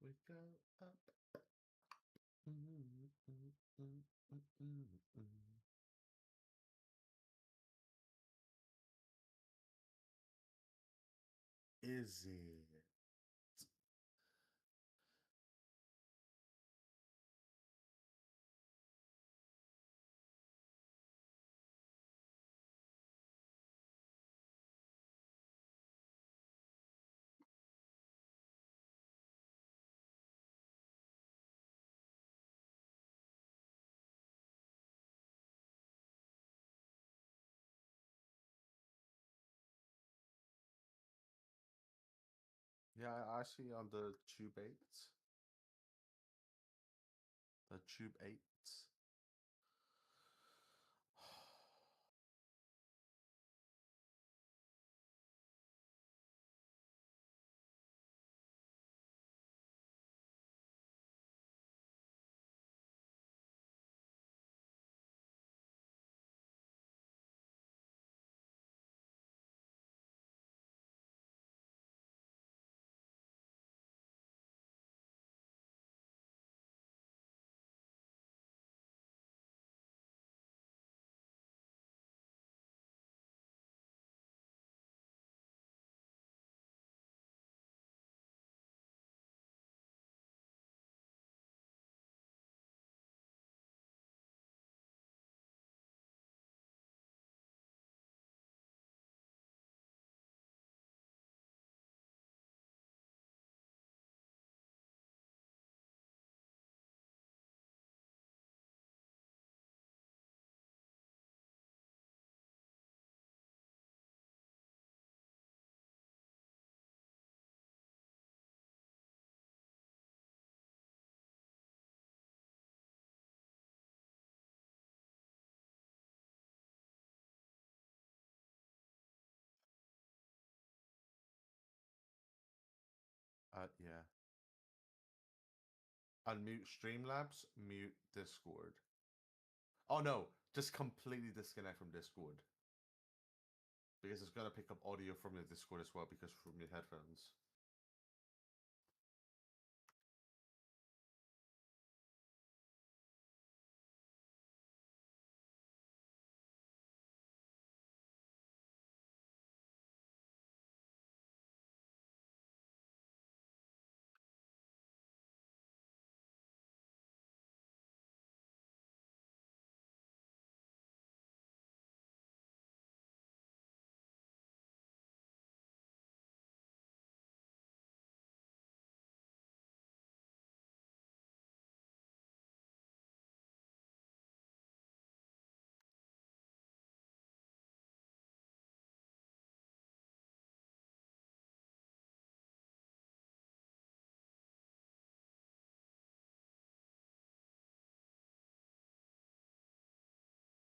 we go up. Is it? Yeah, I see on the tube 8s. The tube 8s. Yeah. Unmute Streamlabs, mute Discord. Oh no, just completely disconnect from Discord. Because it's gonna pick up audio from the Discord as well, because from your headphones.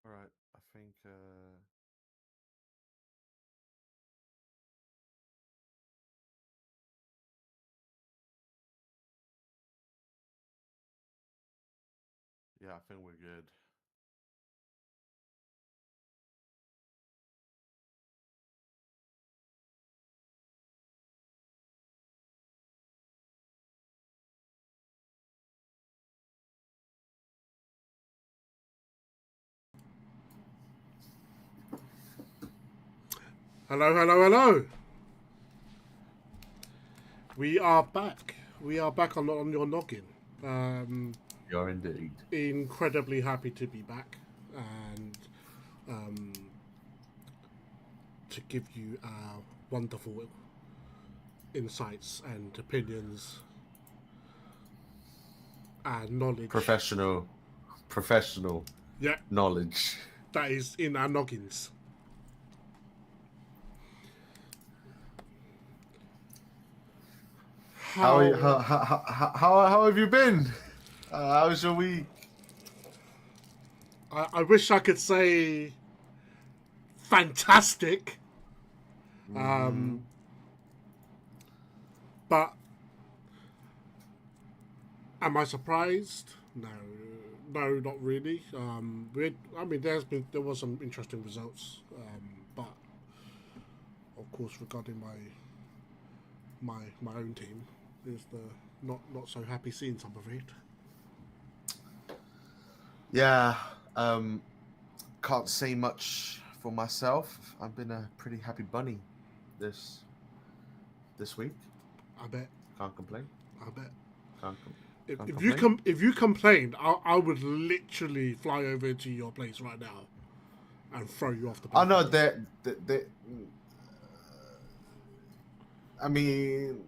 Alright, I think yeah, I think we're good. Hello, hello, hello. We are back. We are back on your noggin. You are indeed. Incredibly happy to be back and to give you our wonderful insights and opinions and knowledge. Professional Yeah, knowledge. that is in our noggins. How have you been? How's your week? I wish I could say fantastic. But am I surprised? No, no, not really. I mean, there was some interesting results, but of course, regarding my own team, is the not so happy scenes, I'm afraid. Yeah, can't say much for myself. I've been a pretty happy bunny this week. I bet. Can't complain. I bet. Can't, can't If you complain. if you complained, I would literally fly over to your place right now and throw you off the Oh no, balcony. I mean,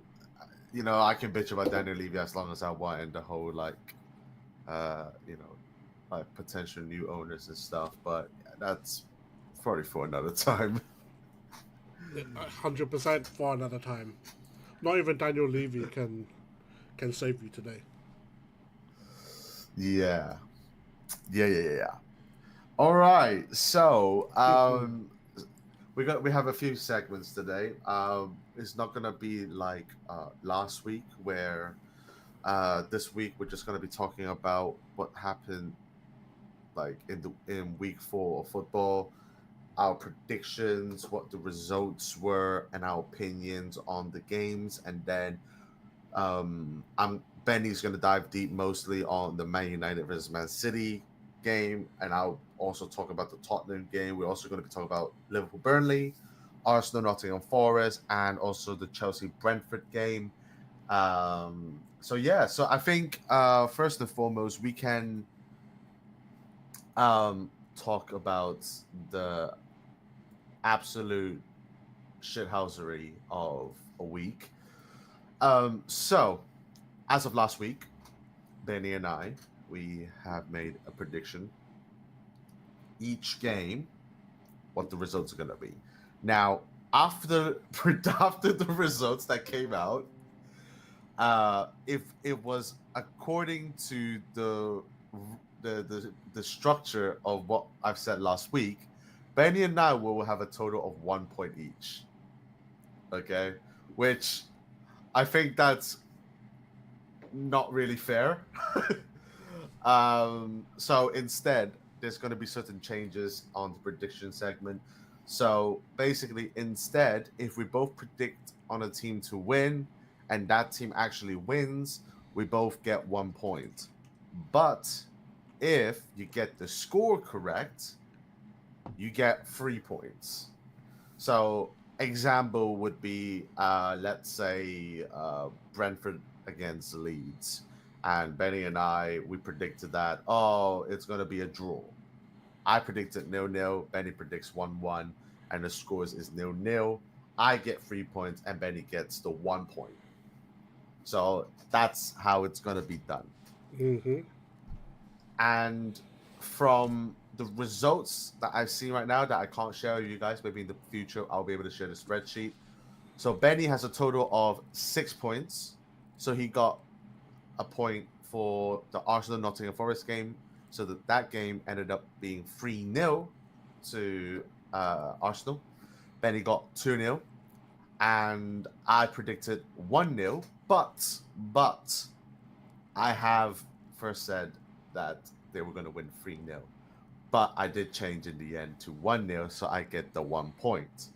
I can bitch about Daniel Levy as long as I want, and the whole like potential new owners and stuff. But that's probably for another time. 100% for another time. Not even Daniel Levy can save you today. Yeah, yeah. All right, so we have a few segments today. It's not gonna be like last week where this week we're just gonna be talking about what happened like in week 4 of football, our predictions, what the results were, and our opinions on the games, and then I'm Benny's gonna dive deep mostly on the Man United versus Man City game, and I'll also talk about the Tottenham game. We're also going to be talking about Liverpool Burnley, Arsenal Nottingham Forest, and also the Chelsea Brentford game. So I think first and foremost we can talk about the absolute shithousery of a week. So as of last week, Benny and I, we have made a prediction each game what the results are going to be. Now, after after the results that came out, if it was according to the structure of what I've said last week, Benny and I will have a total of 1 point each. Okay, which I think that's not really fair. So instead, there's going to be certain changes on the prediction segment. So basically, instead, if we both predict on a team to win and that team actually wins, we both get 1 point. But if you get the score correct, you get 3 points. So example would be, let's say, Brentford against Leeds. And Benny and I, we predicted that, it's going to be a draw. I predicted 0-0. Benny predicts 1-1. And the scores is 0-0. I get 3 points and Benny gets the 1 point. So that's how it's going to be done. Mm-hmm. And from the results that I've seen right now that I can't share with you guys, maybe in the future I'll be able to share the spreadsheet. So Benny has a total of 6 points. So he got a point for the Arsenal Nottingham Forest game. So that game ended up being 3-0 to Arsenal. Benny got 2-0. And I predicted 1-0. But I have first said that they were going to win 3-0. But I did change in the end to 1-0, so I get the 1 point.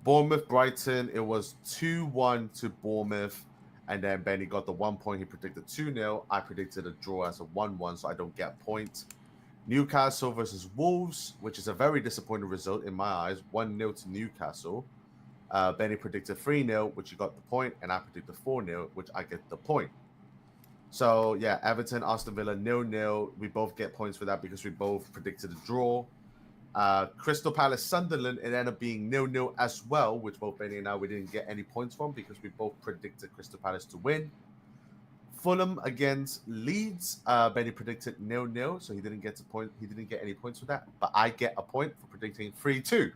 Bournemouth Brighton, it was 2-1 to Bournemouth, and then Benny got the 1 point. He predicted 2-0. I predicted a draw as a 1-1, so I don't get a point. Newcastle versus Wolves, which is a very disappointing result in my eyes, 1-0 to Newcastle. Benny predicted 3-0, which he got the point, and I predicted 4-0, which I get the point. So, yeah, Everton, Aston Villa, 0-0. We both get points for that because we both predicted a draw. Crystal Palace, Sunderland, it ended up being 0-0 as well, which both Benny and I, we didn't get any points from because we both predicted Crystal Palace to win. Fulham against Leeds, Benny predicted 0-0, so he didn't get a point. He didn't get any points for that, but I get a point for predicting 3-2.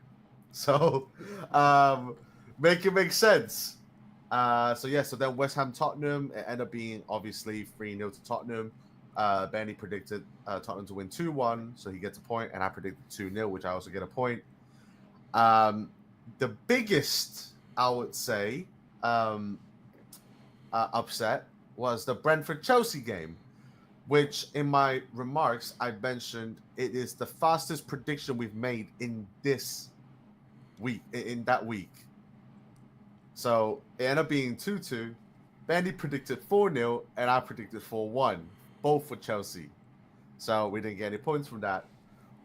So, make it make sense. So then West Ham Tottenham, it ended up being obviously 3-0 to Tottenham. Benny predicted Tottenham to win 2-1, so he gets a point, and I predicted 2-0, which I also get a point. The biggest, I would say, upset was the Brentford Chelsea game, which in my remarks I mentioned it is the fastest prediction we've made in this week, in that week. So it ended up being 2-2. Benny predicted 4-0, and I predicted 4-1, both for Chelsea. So we didn't get any points from that.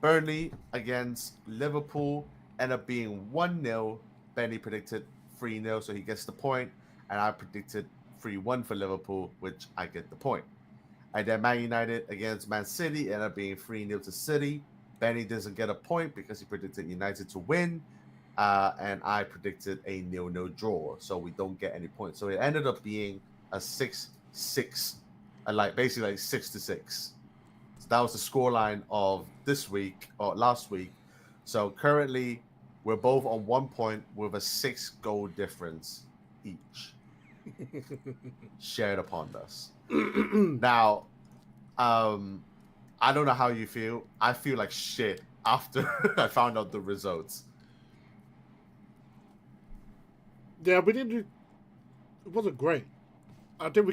Burnley against Liverpool ended up being 1-0. Benny predicted 3-0, so he gets the point, and I predicted 3-1 for Liverpool, which I get the point. And then Man United against Man City ended up being 3-0 to City. Benny doesn't get a point because he predicted United to win, and I predicted a 0-0 draw, so we don't get any points. So it ended up being a 6-6, basically like 6-6. So that was the scoreline of this week or last week. So currently, we're both on 1 point with a 6-goal difference each shared upon us. Now, I don't know how you feel. I feel like shit after I found out the results. Yeah, we didn't. It wasn't great. I think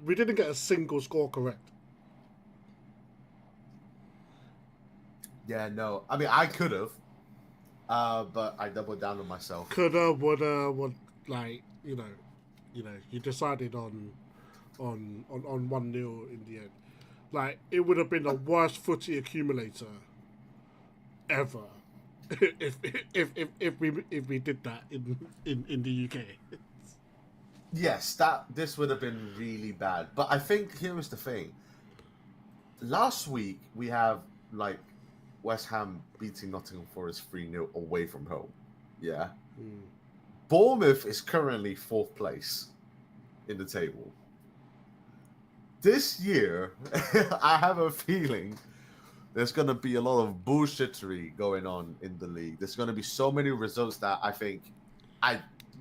we didn't get a single score correct. Yeah, no. I mean, I could have, but I doubled down on myself. Coulda, woulda, would like you decided on 1-0 in the end. Like it would have been the worst footy accumulator ever if we did that in the UK. Yes, this would have been really bad. But I think here is the thing. Last week we have like West Ham beating Nottingham Forest 3-0 away from home. Yeah. Bournemouth is currently 4th place in the table. This year, I have a feeling there's going to be a lot of bullshittery going on in the league. There's going to be so many results that I think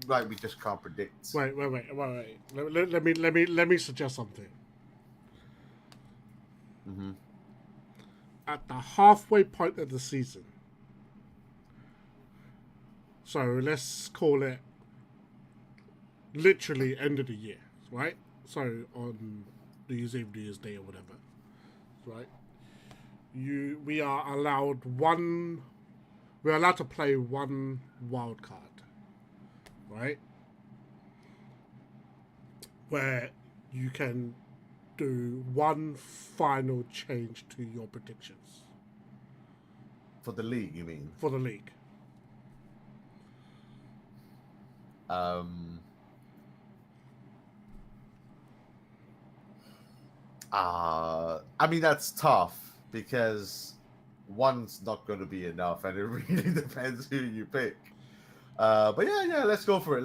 we just can't predict. Wait. Let me suggest something. Mm-hmm. At the halfway point of the season, so let's call it literally end of the year, right? So on New Year's Eve, New Year's Day, or whatever, right? We are allowed we're allowed to play one wild card, right? Where you can do one final change to your predictions. For the league, you mean? For the league. I mean, that's tough because one's not going to be enough, and it really depends who you pick. But yeah, let's go for it.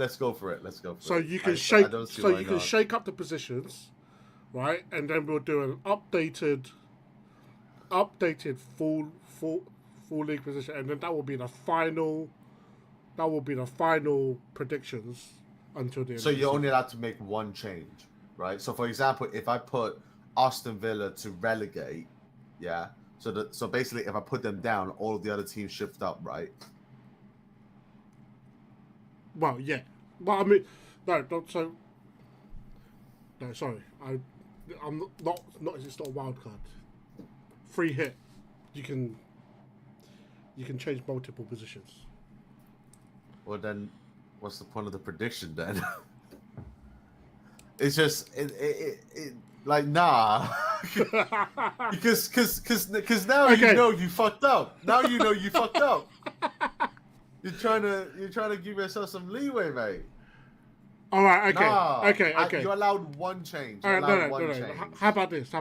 So you can shake up the positions, right? And then we'll do an updated full league position, and then that will be the final. That will be the final predictions until the end. So you're only allowed to make one change, right? So for example, if I put Aston Villa to relegate, yeah. So basically, if I put them down, all of the other teams shift up, right? Well, yeah. Well, I mean, no. Sorry. I'm not. It's not a wild card. Free hit. You can change multiple positions. Well, then, what's the point of the prediction then? It's just like nah, because now you know you fucked up. Now you know you fucked up. You're trying to give yourself some leeway, mate. All right. Okay. Nah, Okay. You're allowed one change. All right. No. How about this?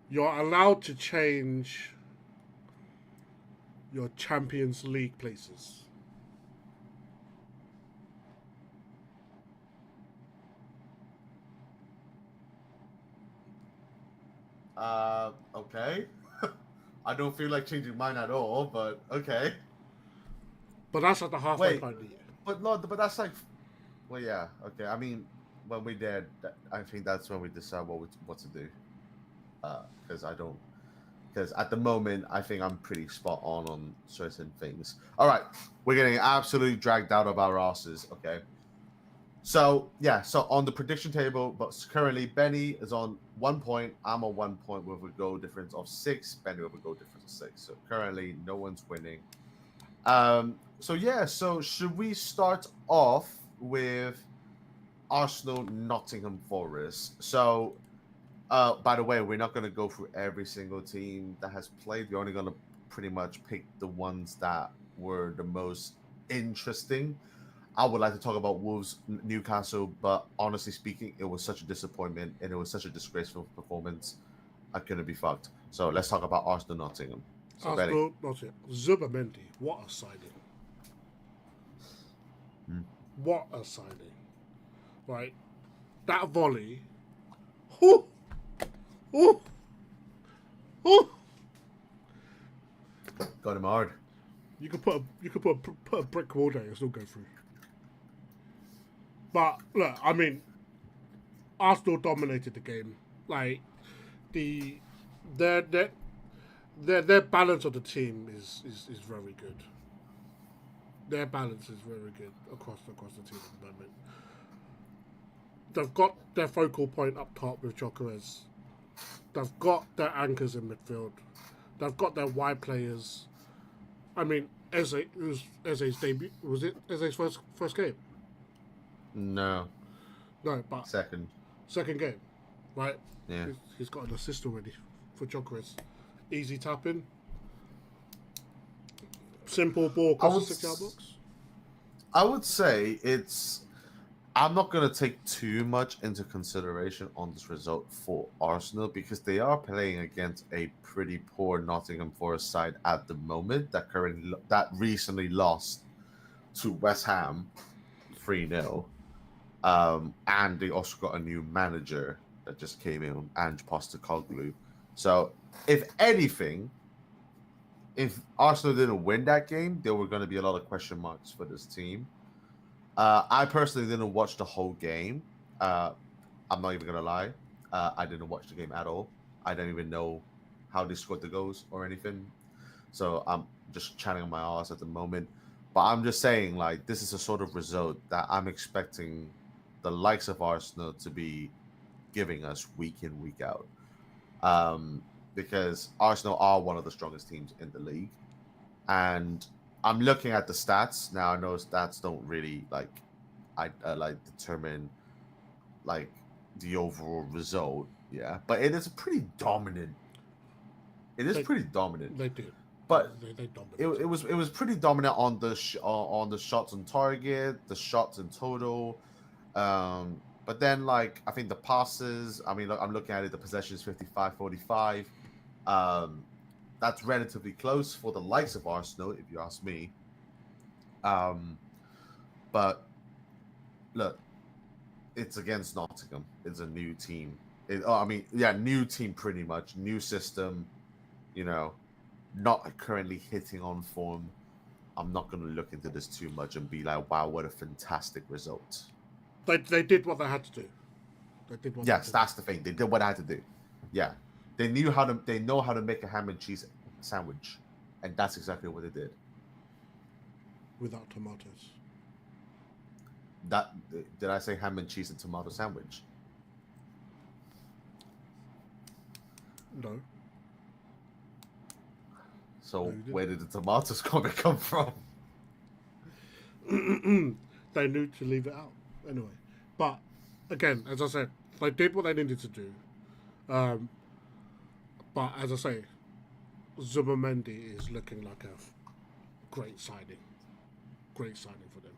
You're allowed to change your Champions League places. Okay. I don't feel like changing mine at all, but okay. But that's at the halfway point of the year. But that's like, well, yeah, okay. I mean, when we did, I think that's when we decide what to do. Because at the moment, I think I'm pretty spot on certain things. All right, we're getting absolutely dragged out of our asses. Okay. So on the prediction table, but currently Benny is on 1 point. I'm on 1 point with a goal difference of 6. Benny with a goal difference of 6. So currently no one's winning. So should we start off with Arsenal, Nottingham Forest. So, by the way, we're not going to go through every single team that has played. We're only going to pretty much pick the ones that were the most interesting. I would like to talk about Wolves, Newcastle, but honestly speaking, it was such a disappointment and it was such a disgraceful performance. I couldn't be fucked. So let's talk about Arsenal, Nottingham. So Benny, Arsenal, not it. Zubamendi, what a signing! What a signing! Right, that volley. Whoo, whoo, whoo. got him hard. You could put a brick wall there and still go through. But look, I mean, Arsenal dominated the game. Like their balance of the team is very good. Their balance is very good across the team at the moment. They've got their focal point up top with Jokeres. They've got their anchors in midfield. They've got their wide players. I mean, Eze's debut, was it Eze's first game? No, But second game, right? Yeah. He's got an assist already for Jokeres. Easy tapping. Simple ball across the 6-yard box. I would say it's. I'm not going to take too much into consideration on this result for Arsenal because they are playing against a pretty poor Nottingham Forest side at the moment that recently lost to West Ham 3-0. And they also got a new manager that just came in, Ange Postecoglou. So, if anything, if Arsenal didn't win that game, there were going to be a lot of question marks for this team. I personally didn't watch the whole game. I'm not even going to lie. I didn't watch the game at all. I don't even know how they scored the goals or anything. So, I'm just chatting on my ass at the moment. But I'm just saying, like, this is a sort of result that I'm expecting the likes of Arsenal to be giving us week in, week out. Because Arsenal are one of the strongest teams in the league. And I'm looking at the stats. Now, I know stats don't really, determine, like, the overall result. Yeah. But it is pretty dominant. Pretty dominant. They do. But they dominate. it was pretty dominant on the shots on target, the shots in total. But then, like, I think the passes, I mean, look, I'm looking at it, the possession is 55-45. That's relatively close for the likes of Arsenal, if you ask me. But look, it's against Nottingham. It's a new team. New team pretty much. New system, not currently hitting on form. I'm not going to look into this too much and be like, wow, what a fantastic result. They did what they had to do. That's the thing. They did what they had to do. Yeah. They know how to make a ham and cheese sandwich. And that's exactly what they did. Without tomatoes. Did I say ham and cheese and tomato sandwich? No. So where did the tomatoes come from? They knew to leave it out anyway. But again, as I said, they did what they needed to do. But as I say, Zubamendi is looking like a great signing. Great signing for them.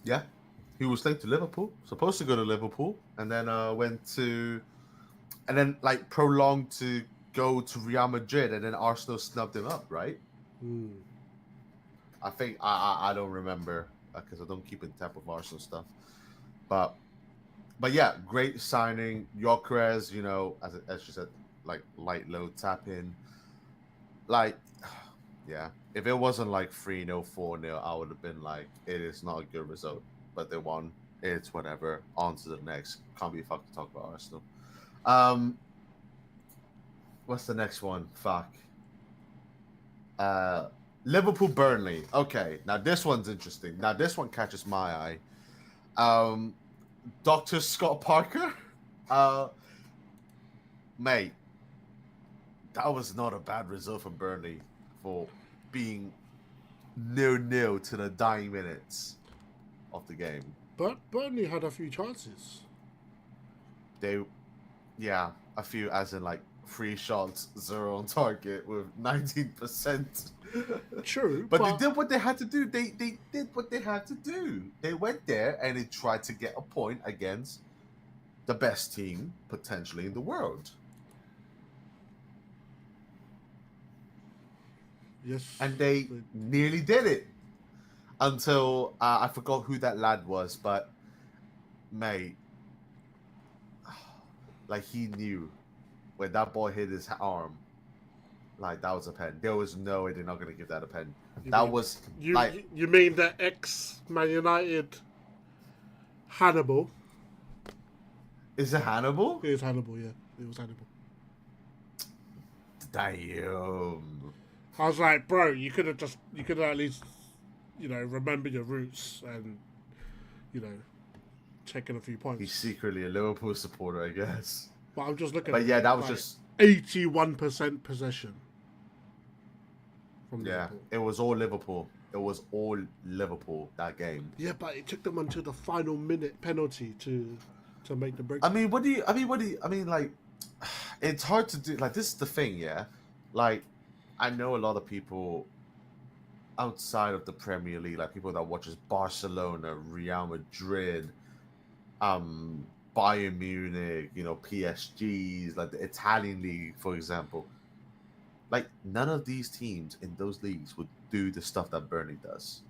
Yeah. He was linked to Liverpool, supposed to go to Liverpool, and then prolonged to go to Real Madrid, and then Arsenal snubbed him up, right? I think I don't remember because I don't keep in tap with Arsenal stuff, but yeah, great signing. Jokeres, as you said, like light low tap in, like yeah. If it wasn't like 3-0, 4-0, I would have been like, it is not a good result. But they won. It's whatever. On to the next. Can't be fucked to talk about Arsenal. What's the next one? Fuck. Liverpool Burnley. Okay, now this one's interesting. Now this one catches my eye. Dr. Scott Parker. Mate, that was not a bad result from Burnley for being 0-0 to the dying minutes of the game. But Burnley had a few chances. Yeah, a few, as in like 3 shots, 0 on target with 19%. True, but they did what they had to do. They did what they had to do. They went there and they tried to get a point against the best team potentially in the world. Yes, and they nearly did it until I forgot who that lad was, but mate, like he knew when that ball hit his arm, like that was a pen. There was no way they're not going to give that a pen. You mean the ex-Man United Hannibal? Is it Hannibal? It is Hannibal, yeah. It was Hannibal. Damn. I was like, bro, you could have at least, remember your roots and, taken a few points. He's secretly a Liverpool supporter, I guess. But I'm just looking. But yeah, that was just 81% possession. From Liverpool. It was all Liverpool. It was all Liverpool that game. Yeah, but it took them until the final minute penalty to make the break. Like, it's hard to do. Like, this is the thing, yeah. Like, I know a lot of people outside of the Premier League, like people that watches Barcelona, Real Madrid, Bayern Munich, PSGs, like the Italian league, for example. Like, none of these teams in those leagues would do the stuff that Burnley does.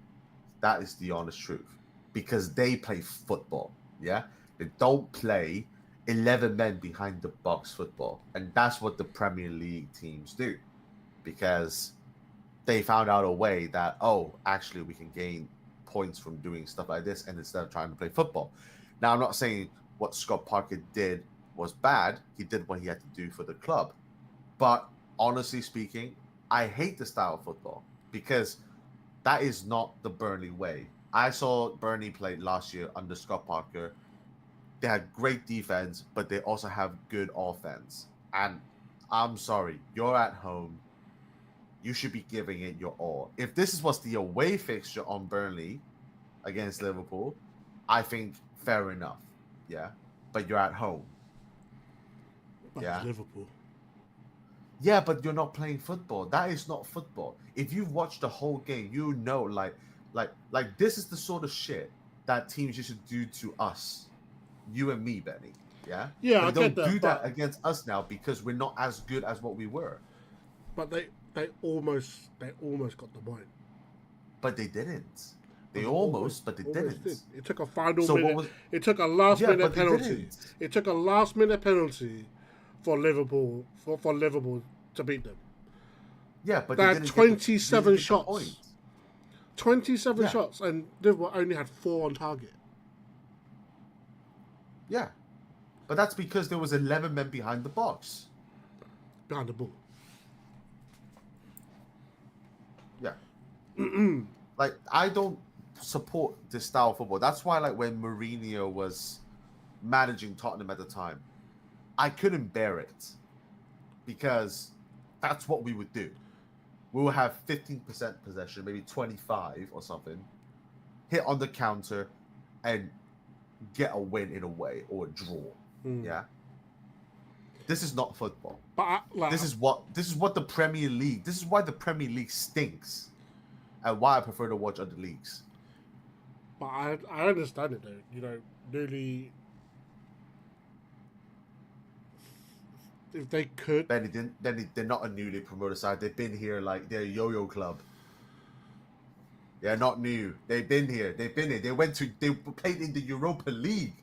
That is the honest truth. Because they play football, yeah? They don't play 11 men behind the box football. And that's what the Premier League teams do. Because they found out a way that, actually we can gain points from doing stuff like this and instead of trying to play football. Now, I'm not saying what Scott Parker did was bad. He did what he had to do for the club. But honestly speaking, I hate the style of football because that is not the Burnley way. I saw Burnley play last year under Scott Parker. They had great defense, but they also have good offense. And I'm sorry, you're at home. You should be giving it your all. If this was the away fixture on Burnley against Liverpool, I think fair enough. Yeah. But you're at home. But yeah. Liverpool. Yeah, but you're not playing football. That is not football. If you've watched the whole game, you know, like this is the sort of shit that teams used to do to us. You and me, Benny. Yeah? Yeah, they don't do that against us now because we're not as good as what we were. But they almost got the point. But they didn't. They almost didn't. Did. It took a final minute. It took a last minute penalty. It took a last minute penalty for Liverpool for Liverpool to beat them. Yeah, but they had 27 shots. 27 shots, and Liverpool only had 4 on target. Yeah, but that's because there was 11 men behind the box. Behind the ball. Yeah. Like, I don't support this style of football. That's why, like, when Mourinho was managing Tottenham at the time, I couldn't bear it because that's what we would do. We would have 15% possession, maybe 25 or something, hit on the counter and get a win in a way or a draw. Yeah. This is not football. But this is what the Premier League. This is why the Premier League stinks, and why I prefer to watch other leagues. But I understand it though. Nearly. If they could, they're not a newly promoted side. They've been here, like they're a yo-yo club. They're not new. They've been here. They played in the Europa League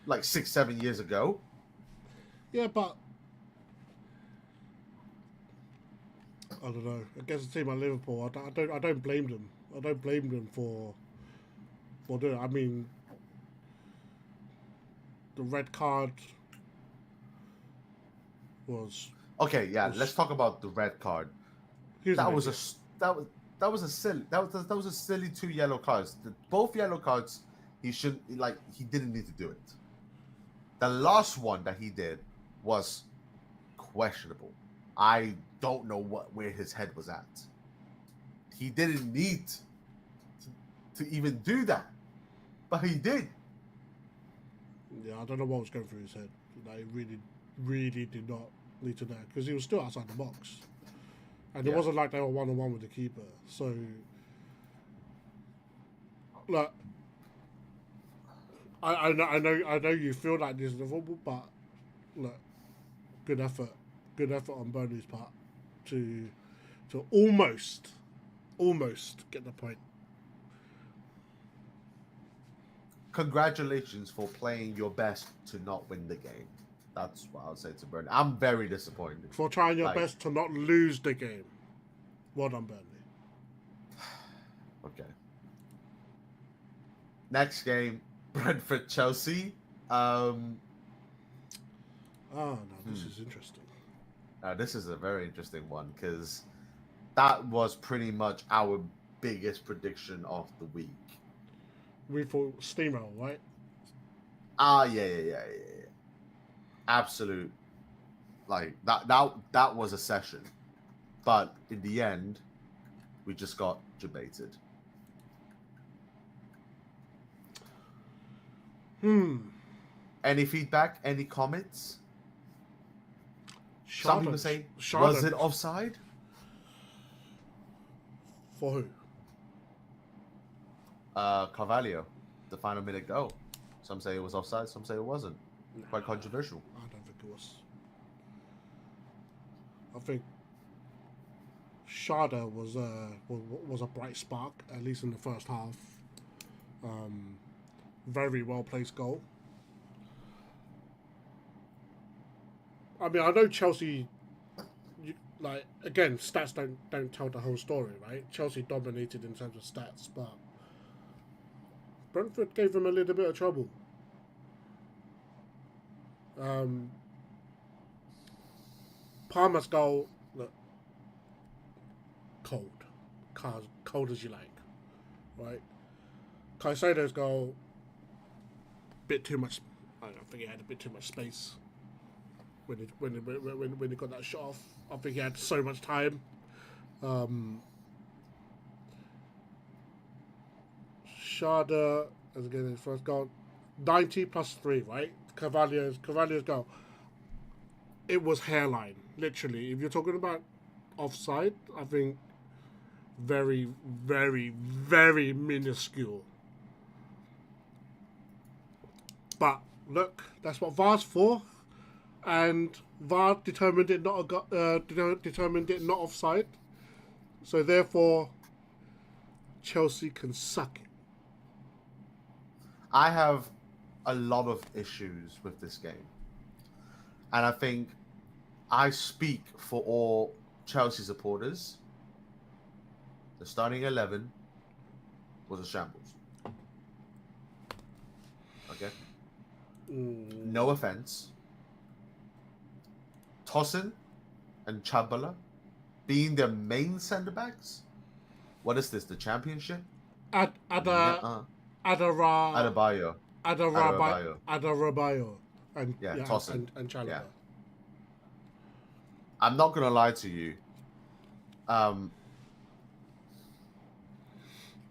like 6-7 years ago. Yeah, but I don't know. Against a team like Liverpool, I don't blame them. I don't blame them for doing it. I mean, the red card was okay. Yeah, let's talk about the red card. That was a silly 2 yellow cards. Both yellow cards, he didn't need to do it. The last one that he did was questionable. I don't know where his head was at. he didn't need to even do that, but he did. Yeah, I don't know what was going through his head. Like, he really did not need to know because he was still outside the box, and it wasn't like they were 1-on-1 with the keeper. So, look, I know you feel like this is the football, but look, good effort on Burnley's part to almost get the point. Congratulations for playing your best to not win the game. That's what I'll say to Burnley. I'm very disappointed. For trying your best to not lose the game. Well done, Burnley. Okay. Next game, Brentford Chelsea. This is interesting. This is a very interesting one because that was pretty much our biggest prediction of the week. We thought steamroll, right? Yeah. Absolute. Like that was a session. But in the end, we just got debated. Any feedback? Any comments? Some people say, was it offside? For who? Carvalho, the final minute goal. Some say it was offside, some say it wasn't. Quite controversial. I don't think it was. I think Sharda was a bright spark, at least in the first half. Very well placed goal. I mean, I know Chelsea. Again, stats don't tell the whole story, right? Chelsea dominated in terms of stats, but Brentford gave them a little bit of trouble. Palmer's goal, look, cold as you like, right? Caicedo's goal, bit too much. I think he had a bit too much space when he got that shot off. I think he had so much time. Sharda, as again his first goal, 90 plus 3, right? Carvalho's goal. It was hairline, literally. If you're talking about offside, I think very, very, very minuscule. But look, that's what VAR's for, and VAR determined it not offside. So therefore, Chelsea can suck it. I have a lot of issues with this game, and I think I speak for all Chelsea supporters. The starting 11 was a shambles. Okay? No offense. Tosin and Chabala being their main centre-backs? What is this, the championship? Adebayo. And Tosin. And Chalobah. Yeah. I'm not gonna lie to you.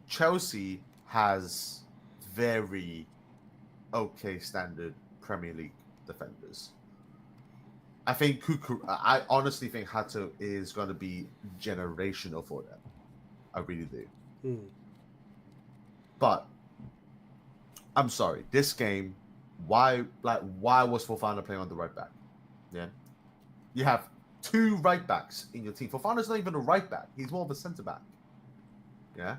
Chelsea has very okay standard Premier League defenders. I think I honestly think Hato is going to be generational for them. I really do. But I'm sorry, this game, why was Fofana playing on the right back? Yeah, you have 2 right backs in your team. Fofana's not even a right back; he's more of a centre back. Yeah,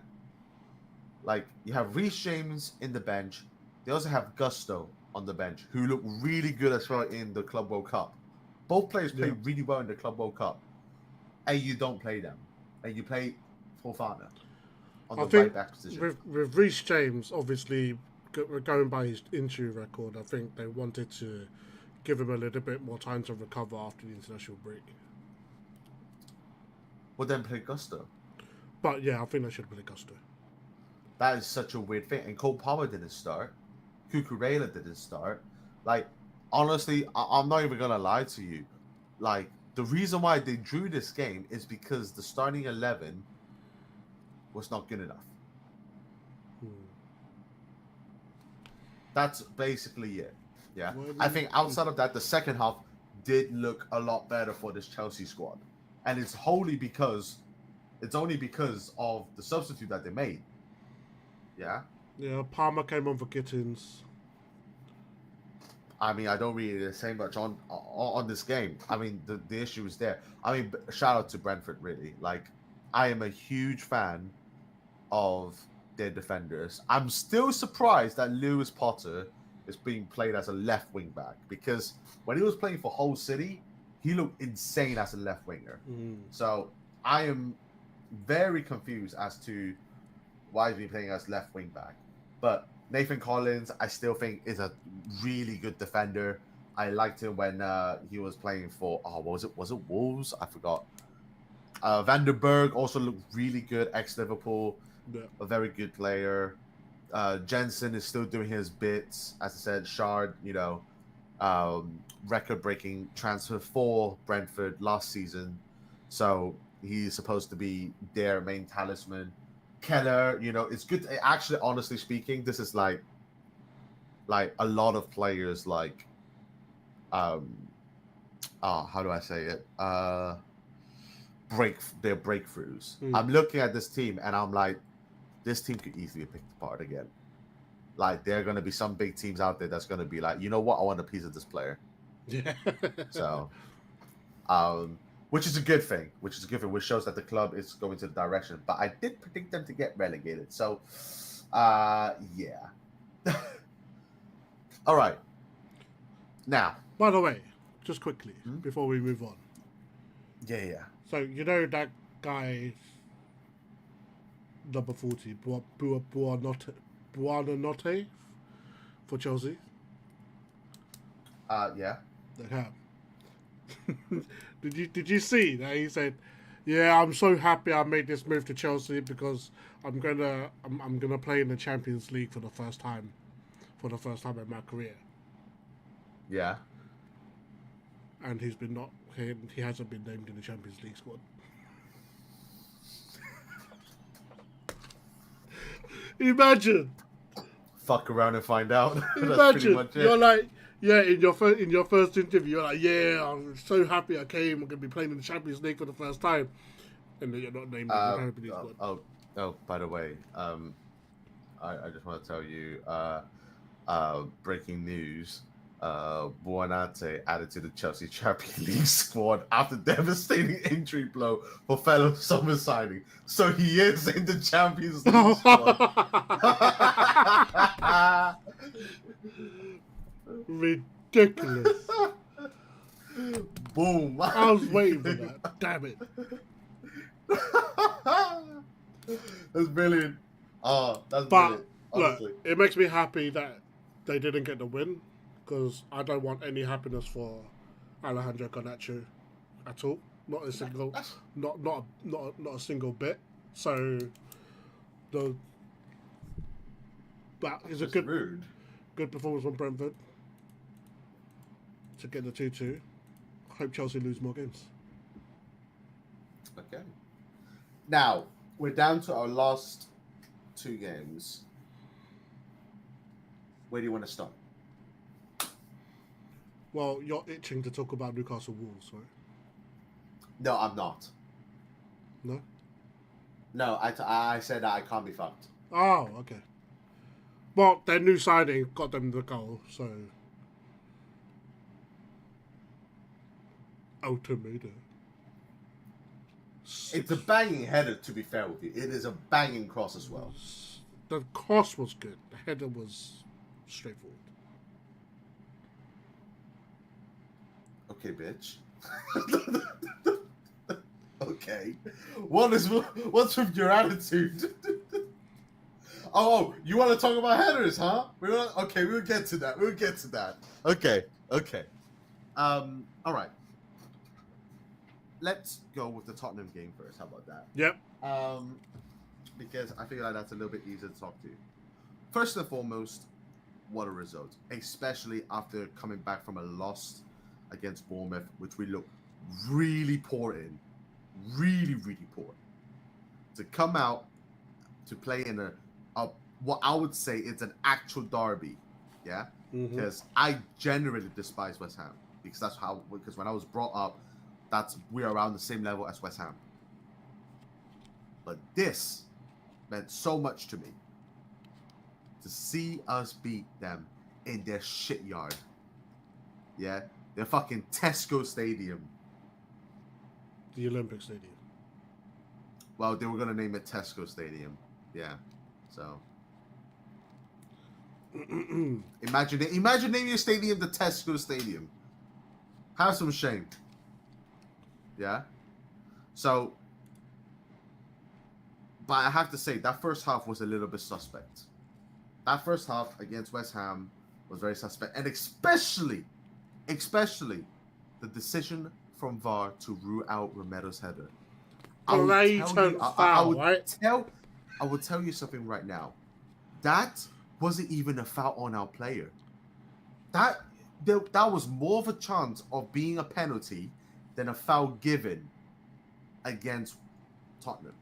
like you have Reece James in the bench. They also have Gusto on the bench, who look really good as well in the Club World Cup. Both players play really well in the Club World Cup, and you don't play them, and you play Fofana on the right back position. With Reece James, obviously, going by his injury record, I think they wanted to give him a little bit more time to recover after the international break. Well, then play Gusto. But yeah, I think they should play Gusto. That is such a weird thing. And Cole Palmer didn't start. Cucurella didn't start. Like, honestly, I'm not even going to lie to you. Like, the reason why they drew this game is because the starting 11 was not good enough. Hmm. That's basically it. Yeah. Well, I think outside of that, the second half did look a lot better for this Chelsea squad. And it's only because of the substitute that they made. Yeah. Yeah, Palmer came on for Gittins. I mean, I don't really say much on this game. I mean, the issue is there. I mean, shout out to Brentford, really. Like, I am a huge fan of their defenders. I'm still surprised that Lewis Potter is being played as a left wing back, because when he was playing for Hull City, he looked insane as a left winger. So I am very confused as to why he's playing as left wing back. But Nathan Collins, I still think is a really good defender. I liked him when he was playing for what was it? Was it Wolves? I forgot. Van der Berg also looked really good, ex-Liverpool. Yeah. A very good player. Jensen is still doing his bits. As I said, Shard, record-breaking transfer for Brentford last season. So he's supposed to be their main talisman. Keller, it's good. Actually, honestly speaking, this is like a lot of players like, how do I say it? Their breakthroughs. I'm looking at this team and I'm like, this team could easily be picked apart again. Like, there are going to be some big teams out there that's going to be like, you know what? I want a piece of this player. Yeah. So, which is a good thing. Which shows that the club is going to the direction. But I did predict them to get relegated. So, yeah. All right. Now. By the way, just quickly, before we move on. Yeah. So, you know that guy, number 40, Buonanotte for Chelsea? Yeah. Okay. Did you see that he said, "Yeah, I'm so happy I made this move to Chelsea because I'm gonna play in the Champions League for the first time in my career." Yeah. And he hasn't been named in the Champions League squad. Imagine. Fuck around and find out. That's Imagine pretty much it. You're like, yeah, in your first interview, you're like, yeah, I'm so happy I came. I'm gonna be playing in the Champions League for the first time, and then you're not named in the Champions League squad. Oh, by the way, I just want to tell you, breaking news. Buonanotte added to the Chelsea Champions League squad after devastating injury blow for fellow summer signing. So he is in the Champions League squad. Ridiculous. Boom. I was waiting for that. Damn it. That's brilliant. Oh, that's brilliant. Honestly. Look, it makes me happy that they didn't get the win, because I don't want any happiness for Alejandro Garnacho at all. Not a single, not a single bit. So that is a good performance from Brentford to get the 2-2. Hope Chelsea lose more games. Okay. Now we're down to our last 2 games. Where do you want to start? Well, you're itching to talk about Newcastle Wolves, right? No, I'm not. No? No, I said that I can't be fucked. Oh, okay. Well, their new signing got them the goal, so... Ultimatum. It's a banging header, to be fair with you. It is a banging cross as well. The cross was good. The header was straightforward. Okay, bitch. Okay. What's with your attitude? Oh, you want to talk about headers, huh? Okay, we'll get to that. Okay. All right. Let's go with the Tottenham game first. How about that? Yep. Because I feel like that's a little bit easier to talk to. First and foremost, what a result, especially after coming back from a loss against Bournemouth, which we looked really poor in. Really, really poor. To come out to play in a what I would say is an actual derby, yeah, because I generally despise West Ham because when I was brought up, we're around the same level as West Ham. But this meant so much to me to see us beat them in their shit yard. Yeah, their fucking Tesco Stadium. The Olympic Stadium. Well, they were gonna name it Tesco Stadium. Yeah, so imagine naming your stadium the Tesco Stadium. Have some shame. Yeah. So, but I have to say that first half was a little bit suspect. That first half against West Ham was very suspect, and especially the decision from VAR to rule out Romero's header. I would tell you something right now. That wasn't even a foul on our player. That was more of a chance of being a penalty than a foul given against Tottenham.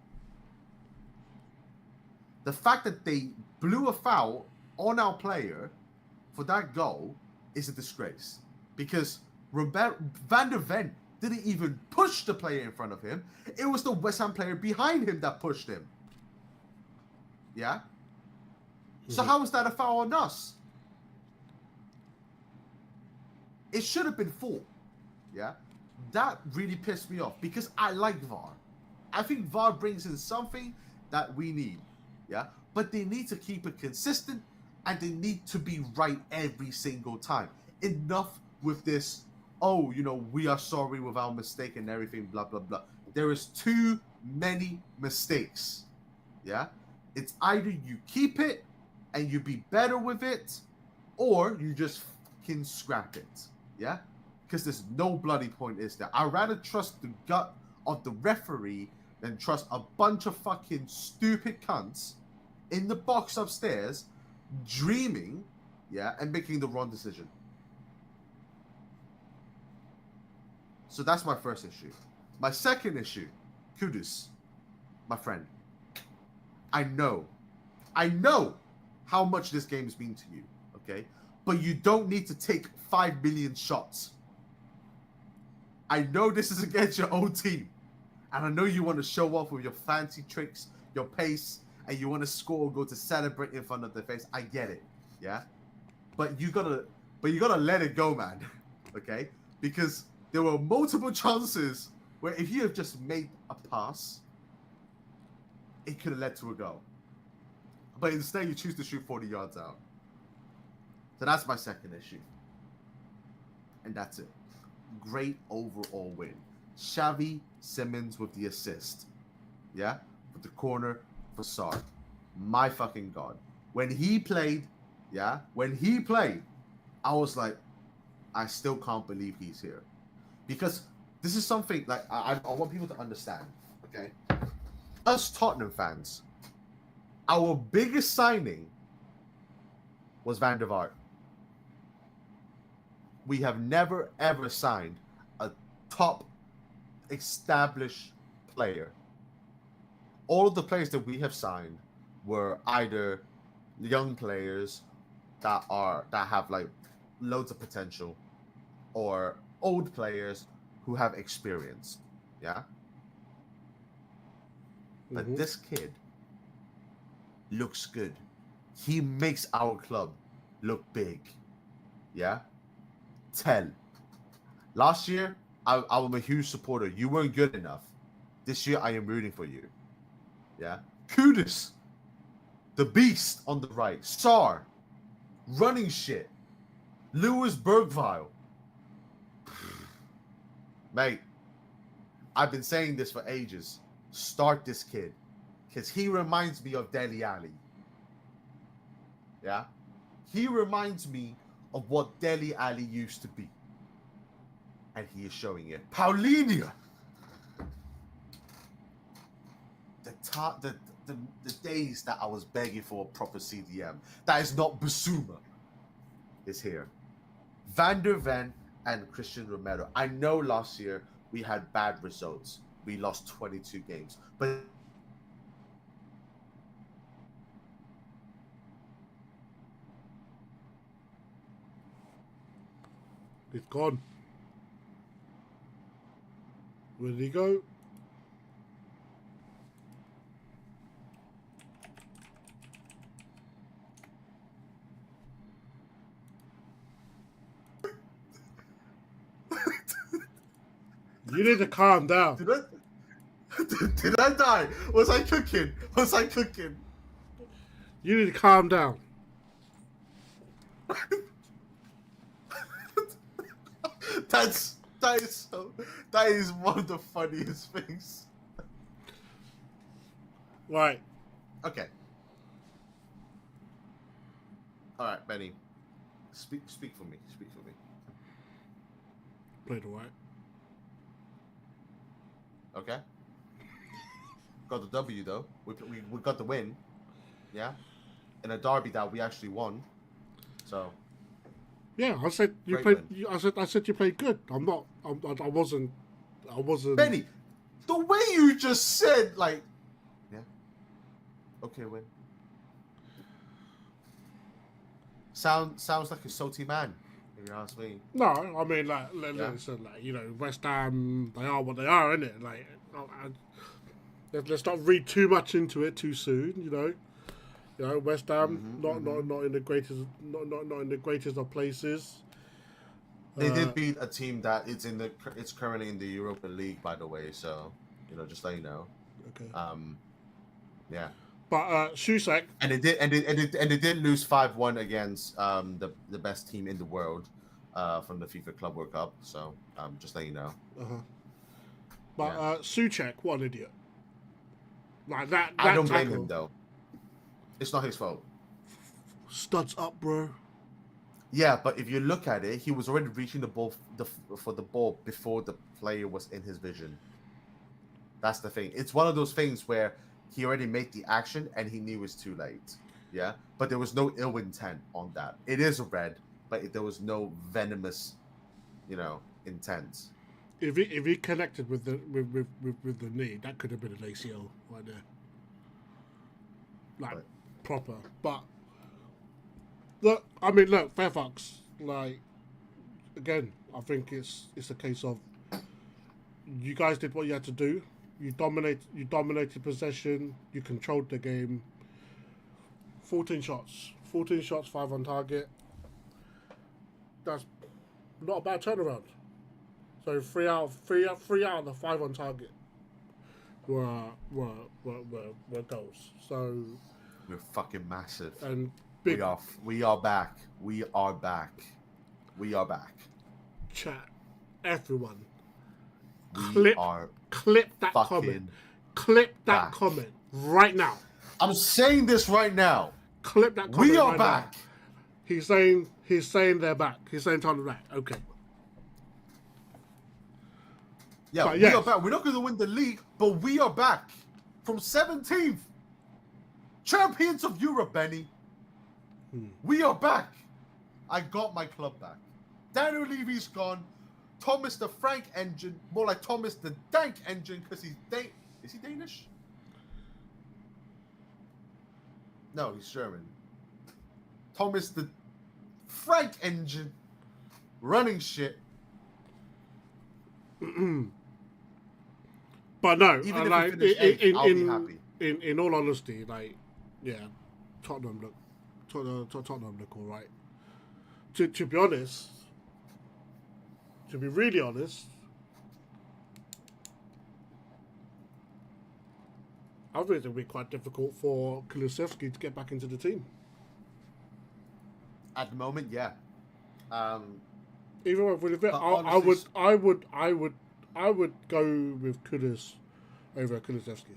The fact that they blew a foul on our player for that goal is a disgrace because Van der Ven didn't even push the player in front of him. It was the West Ham player behind him that pushed him. Yeah? So how is that a foul on us? It should have been 4. Yeah? That really pissed me off because I like VAR. I think VAR brings in something that we need. Yeah? But they need to keep it consistent and they need to be right every single time. Enough with this, we are sorry with our mistake and everything, blah, blah, blah. There is too many mistakes. Yeah? It's either you keep it and you be better with it, or you just fucking scrap it. Yeah? Because there's no bloody point, is there? I'd rather trust the gut of the referee than trust a bunch of fucking stupid cunts in the box upstairs dreaming, yeah, and making the wrong decision. So that's my first issue. My second issue, Kudus, my friend. I know how much this game has been to you, okay? But you don't need to take 5 million shots. I know this is against your own team. And I know you want to show off with your fancy tricks, your pace, and you want to score or go to celebrate in front of their face. I get it, yeah? But you gotta let it go, man, okay? Because there were multiple chances where if you have just made a pass, it could have led to a goal. But instead, you choose to shoot 40 yards out. So that's my second issue. And that's it. Great overall win. Xavi Simons with the assist. Yeah? With the corner for Sarr. My fucking God. When he played, I was like, I still can't believe he's here. Because this is something, like, I want people to understand, okay? Us Tottenham fans, our biggest signing was Van der Vaart. We have never, ever signed a top established player. All of the players that we have signed were either young players that have like loads of potential, or old players who have experience. Yeah. But this kid looks good. He makes our club look big. Yeah. Last year, I'm a huge supporter. You weren't good enough. This year, I am rooting for you. Yeah. Kudus, the beast on the right. Sarr, running shit. Lewis Bergvile. Mate, I've been saying this for ages. Start this kid. Because he reminds me of Dele Alli. Yeah? He reminds me of what Dele Alli used to be. And he is showing it. Paulinho! The days that I was begging for a proper CDM, that is not Basuma, is here. Van der Ven and Christian Romero. I know last year we had bad results. We lost 22 games. But He's gone. Where did he go? You need to calm down. Did I die? Was I cooking? Was I cooking? You need to calm down. That is one of the funniest things. Right. Okay. All right, Benny. Speak for me. Speak for me. Played alright. Okay. Got the W though. We got the win. Yeah. In a derby that we actually won. So. Yeah, I said you Great played. I said you played good. I wasn't. Benny, the way you just said, like, yeah. Okay, win. Sounds like a salty man. If you ask me. No, I mean listen, West Ham. They are what they are, isn't it? Like, let's not read too much into it too soon. West Ham not in the greatest not in the greatest of places. They did beat a team that it's currently in the Europa League, by the way. So just let you know. Okay. Yeah. But Shusek. And they did lose 5-1 against the best team in the world from the FIFA Club World Cup. So just let you know. But Souček, what an idiot! Like that I don't blame tackle. him though. It's not his fault. Studs up, bro. Yeah, but if you look at it, he was already reaching the ball for the ball before the player was in his vision. That's the thing. It's one of those things where he already made the action and he knew it was too late. Yeah, but there was no ill intent on that. It is a red, but there was no venomous, intent. If he connected with the knee, that could have been an ACL right there. Like, proper. But look, Fairfax, like, again, I think it's a case of you guys did what you had to do. You dominated possession, you controlled the game. 14 shots, 5 on target. That's not a bad turnaround. So 3 out of the 5 on target were goals. So we're fucking massive. And big. We are back. We are back. We are back. Chat, everyone. Clip that comment. Clip that comment right now. I'm saying this right now. Clip that comment. We are back. Now. He's saying they're back. He's saying Tottenham back. Okay. Yeah, but we are back. We're not going to win the league, but we are back from 17th. Champions of Europe, Benny. We are back. I got my club back. Daniel Levy's gone. Thomas the Frank Engine, more like Thomas the Dank Engine, because he's Is he Danish? No, he's German. Thomas the Frank Engine, running shit. But no, even if we finish eighth, I'll be happy. In all honesty, Tottenham look all right. To be honest, to be really honest, I think it'll be quite difficult for Kulusevski to get back into the team. At the moment, yeah. Even with it, I would go with Kudus over Kulusevski.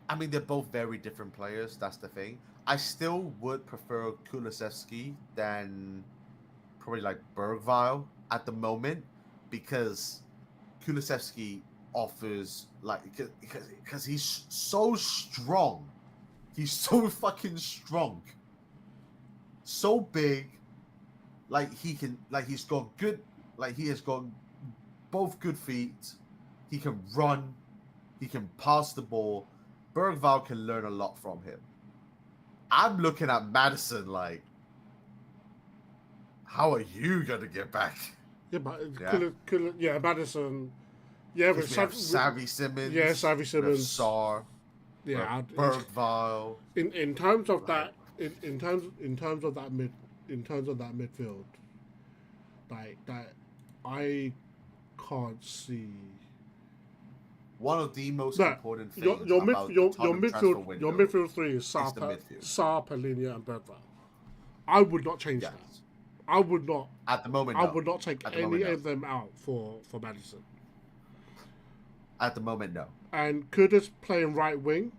I mean, they're both very different players. That's the thing. I still would prefer Kulusevski than probably like Bergvall at the moment, because Kulusevski offers because he's so strong. He's so fucking strong. So big. He's got good, he has got both good feet. He can run. He can pass the ball. Bergvall can learn a lot from him. I'm looking at Madison how are you gonna get back? Yeah, but Yeah. Madison. Yeah, Because we have Savvy Simmons. Yeah, Savvy Simmons. We have Sarr. Yeah, Bergvile. In terms of that, in terms of that midfield, like that, I can't see. One of the most important things your about the Tottenham transfer window. Your midfield three is Sarr, Palhinha, and Bergvile. I would not change that. I would not. At the moment, I would not take any of them out for Madison. At the moment, no. And Kudus playing right wing,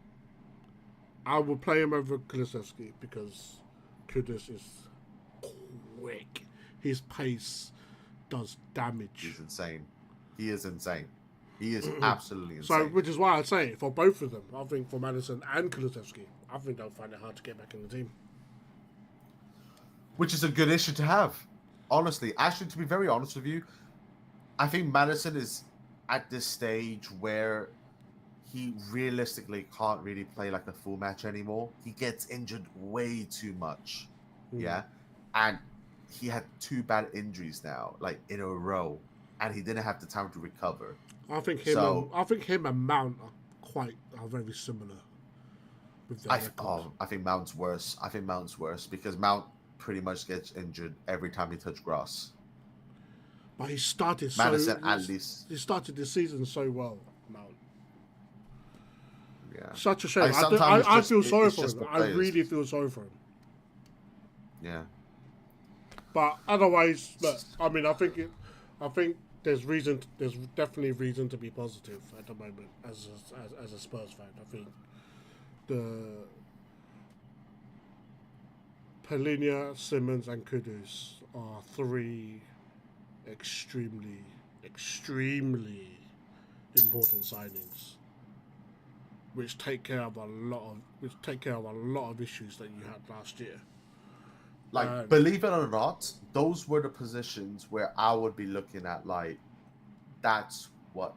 I would play him over Kulusevski because Kudus is quick. His pace does damage. He's insane. He is insane. He is absolutely insane. So, which is why I say for both of them, I think for Madison and Kulusevski, I think they'll find it hard to get back in the team. Which is a good issue to have. Honestly, actually, to be very honest with you, I think Madison is at this stage where he realistically can't really play like a full match anymore. He gets injured way too much. Yeah. And he had 2 bad injuries now, like in a row, and he didn't have the time to recover. I think him and Mount are very similar. With their I think Mount's worse. I think Mount's worse because Mount pretty much gets injured every time he touches grass. But he started Madison at least. He started the season so well, Mount. Yeah. Such a shame. I feel sorry for him. I really feel sorry for him. Yeah. But otherwise, look, I mean, I think there's definitely reason to be positive at the moment as a Spurs fan. I think the Palhinha, Simmons, and Kudus are 3 extremely important signings, which take care of a lot of issues that you had last year. Like, believe it or not, those were the positions where I would be looking at, like, those are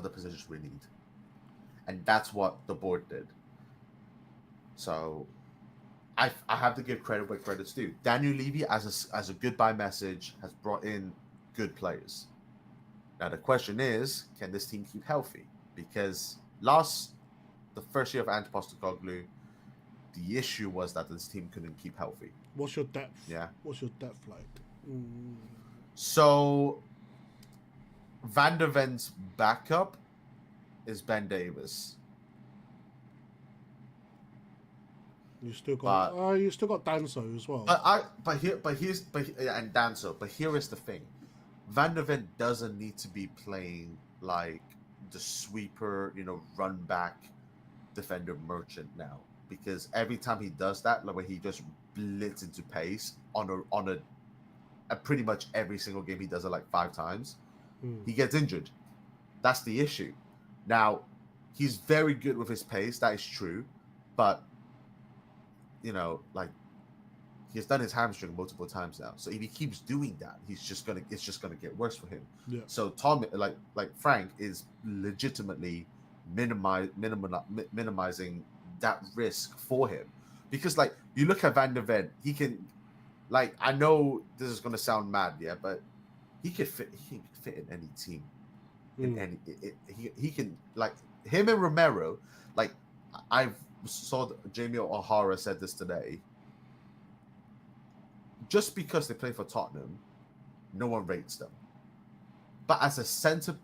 the positions we need. And that's what the board did. So, I have to give credit where credit's due. Daniel Levy, as a goodbye message, has brought in good players. Now, the question is, can this team keep healthy? Because the first year of Ange Postecoglou, the issue was that this team couldn't keep healthy. What's your depth? Yeah. What's your depth like? So, Van der Ven's backup is Ben Davis. You still got Danso as well. And Danso. But here is the thing: Van der Ven doesn't need to be playing like the sweeper, run back defender merchant now, because every time he does that, like when he just blitz into pace on a pretty much every single game he does it like 5 times, he gets injured. That's the issue. Now, he's very good with his pace. That is true, but like he's done his hamstring multiple times now. So if he keeps doing that, it's just gonna get worse for him. Yeah. So Tom, like Frank, is legitimately minimizing that risk for him, because like you look at Van der Ven, he can, like, I know this is gonna sound mad, yeah, but he can fit in any team. He can, like, him and Romero, like I've saw Jamie O'Hara said this today. Just because they play for Tottenham, no one rates them. But as a centre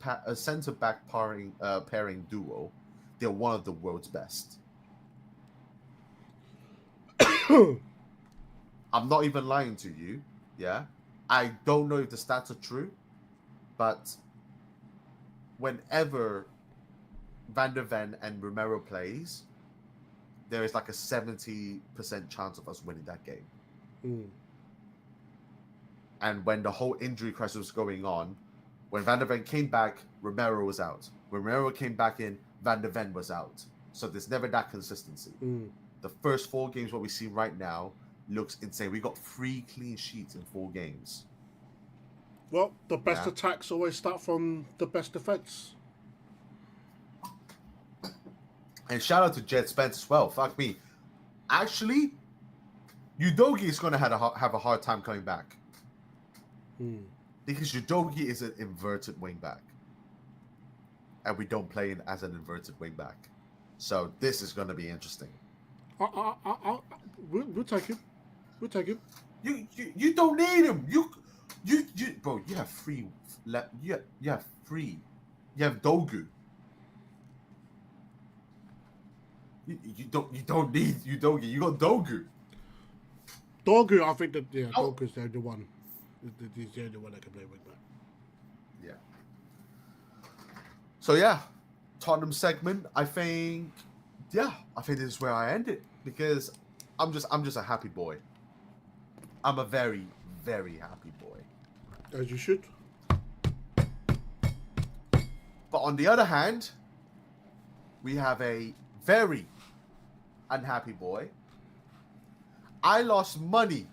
back pairing duo, they're one of the world's best. I'm not even lying to you. Yeah, I don't know if the stats are true, but whenever Van der Ven and Romero plays, there is like a 70% chance of us winning that game. And when the whole injury crisis was going on, when Van der Ven came back, Romero was out. When Romero came back in, Van der Ven was out. So there's never that consistency. The first 4 games, what we see right now, looks insane. We got 3 clean sheets in 4 games. Well, the best attacks always start from the best defense. And shout out to Jed Spence as well. Fuck me. Actually, Udogi is going to have a hard time coming back. Because Udogi is an inverted wing back. And we don't play him as an inverted wing back. So this is going to be interesting. We'll take him. We'll take him. You don't need him. You bro, you have free. You have free. You have Dogu. You don't need Udogi. You got Dogu. Dogu, I think that Dogu's the only one. He's the only one that can play wing back. Yeah. So yeah, Tottenham segment. I think this is where I end it because I'm just a happy boy. I'm a very, very happy boy. As you should. But on the other hand, we have a very unhappy boy. I lost money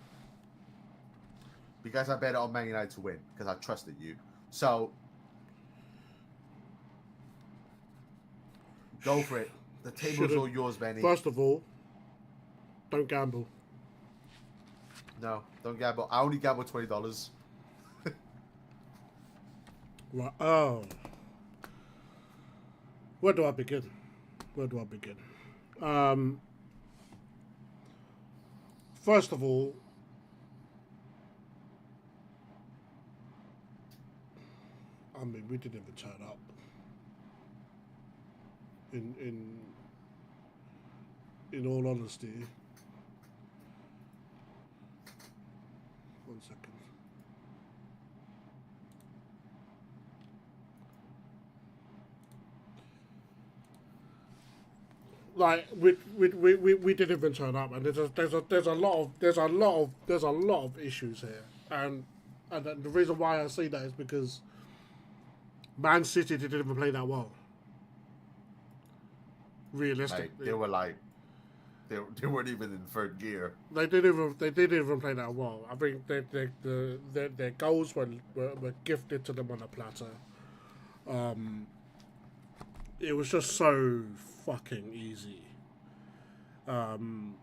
because I bet on Man United to win because I trusted you. So go for it. The table's all yours, Benny. First of all, don't gamble. No, don't gamble. I only gamble $20. Right. Oh. Where do I begin? First of all, I mean, we didn't even turn up. In all honesty, one second. Like we didn't even turn up, and there's a lot of issues here, and the reason why I say that is because Man City didn't even play that well. Realistically, they were like they weren't even in third gear. They didn't even play that well. I think their goals were gifted to them on a platter. It was just so fucking easy. The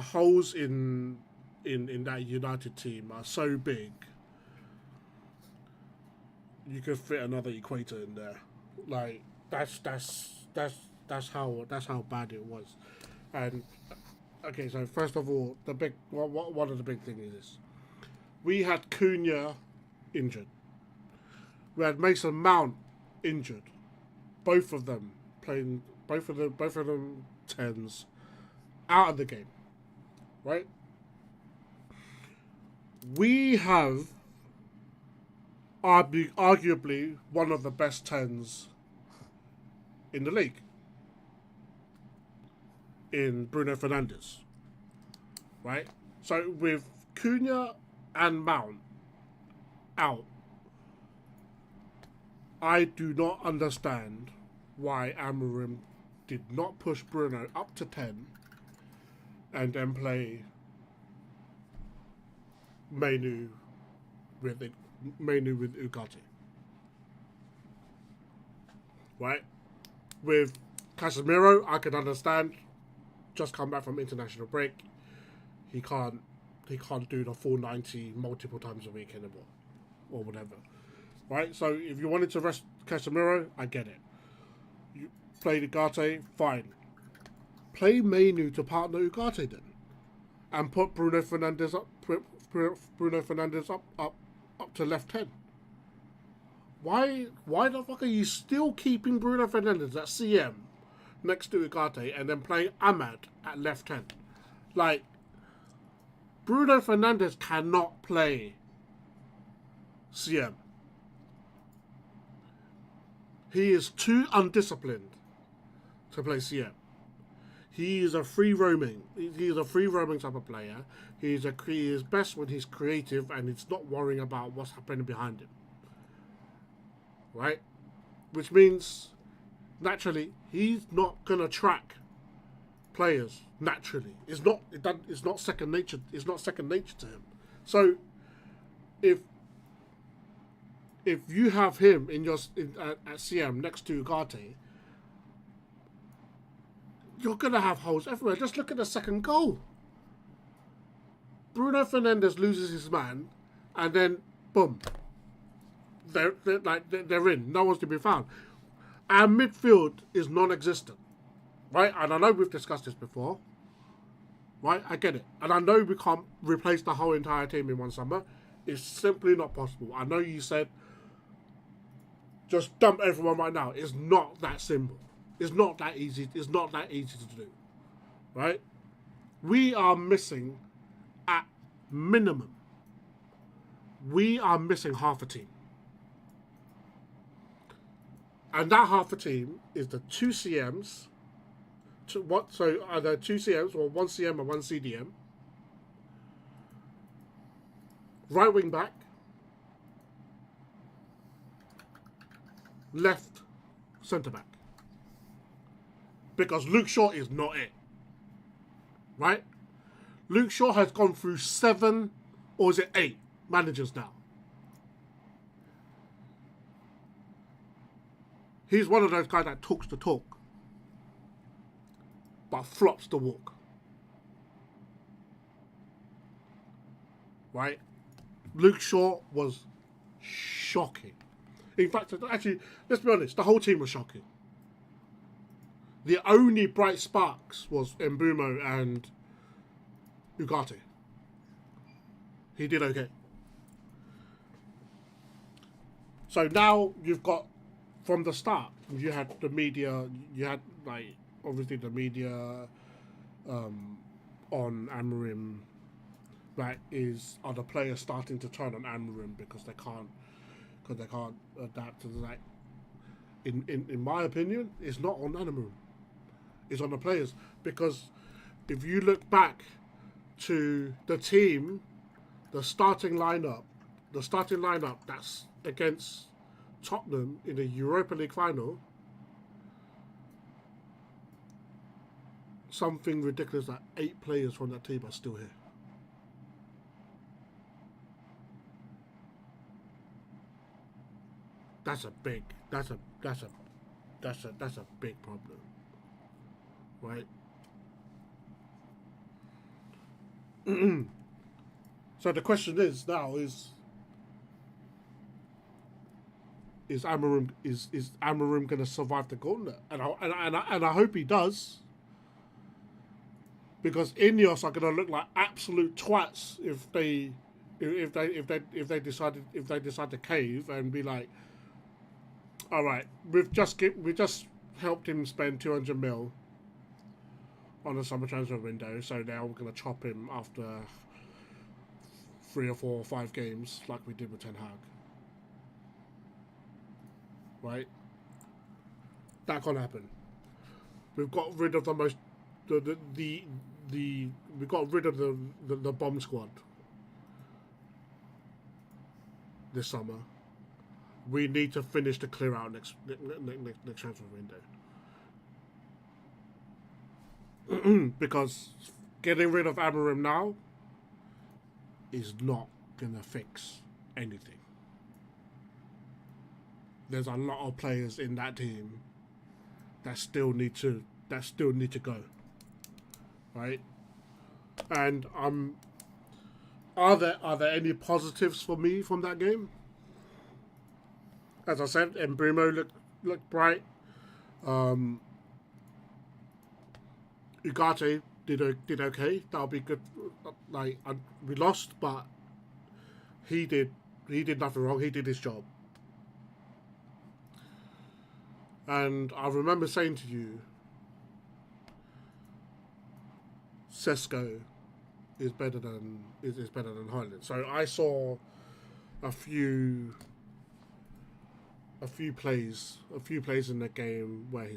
holes in that United team are so big. You could fit another equator in there. Like that's how bad it was. And okay, so first of all, one of the big things is this. We had Cunha injured. We had Mason Mount injured. Both of them playing. Both of them tens out of the game. Right. We have arguably one of the best tens in the league in Bruno Fernandes. Right? So with Cunha and Mount out, I do not understand why Amorim did not push Bruno up to 10 and then play Mainu with Ugarte. Right? With Casemiro, I can understand. Just come back from international break. He can't do the full 90 multiple times a week anymore. Or whatever. Right? So if you wanted to rest Casemiro, I get it. You play Ugarte, fine. Play Mainu to partner Ugarte then. And put Bruno Fernandes up to left 10. Why the fuck are you still keeping Bruno Fernandes at CM next to Ugarte and then playing Ahmad at left 10? Like, Bruno Fernandes cannot play CM. He is too undisciplined to play CM. He is a free roaming type of player. He is best when he's creative and he's not worrying about what's happening behind him. Right? Which means, naturally, he's not gonna track players. Naturally, it's not second nature. It's not second nature to him. So, if you have him at CM next to Ugarte, you're going to have holes everywhere. Just look at the second goal. Bruno Fernandes loses his man, and then, boom. They're in. No one's to be found. Our midfield is non-existent. Right? And I know we've discussed this before. Right? I get it. And I know we can't replace the whole entire team in one summer. It's simply not possible. I know you said just dump everyone right now. It's not that simple. It's not that easy. It's not that easy to do. Right? We are missing, at minimum, we are missing half a team. And that half a team is the two CMs. So either two CMs or one CM and one CDM. Right wing back. Left centre back. Because Luke Shaw is not it. Right? Luke Shaw has gone through 7, or is it 8 managers now. He's one of those guys that talks the talk, but flops the walk. Right? Luke Shaw was shocking. In fact, actually, let's be honest, the whole team was shocking. The only bright sparks was Mbeumo and Ugarte. He did okay. So now you've got, from the start, you had the media, you had, like, obviously the media on Amorim, like, are the players starting to turn on Amorim because they can't adapt to, like, in my opinion, it's not on Amorim. It's on the players, because if you look back to the team, the starting lineup that's against Tottenham in the Europa League final, something ridiculous like 8 players from that team are still here. That's a big problem. Right? So the question is now is Amorim going to survive the gauntlet? And I hope he does, because Ineos are going to look like absolute twats if they decide to cave and be like, all right, we just helped him spend 200 mil on the summer transfer window, so now we're going to chop him after 3 or 4 or 5 games like we did with Ten Hag. Right? That can't happen. We've got rid of we got rid of the bomb squad this summer. We need to finish the clear out next transfer window. Because getting rid of Amorim now is not gonna fix anything. There's a lot of players in that team that still need to go. Right? And are there any positives for me from that game? As I said, Mbeumo looked bright. Ugarte did okay. That'll be good. Like, we lost, but he did nothing wrong. He did his job. And I remember saying to you, Sesko is better than Highland. So I saw a few plays in the game where he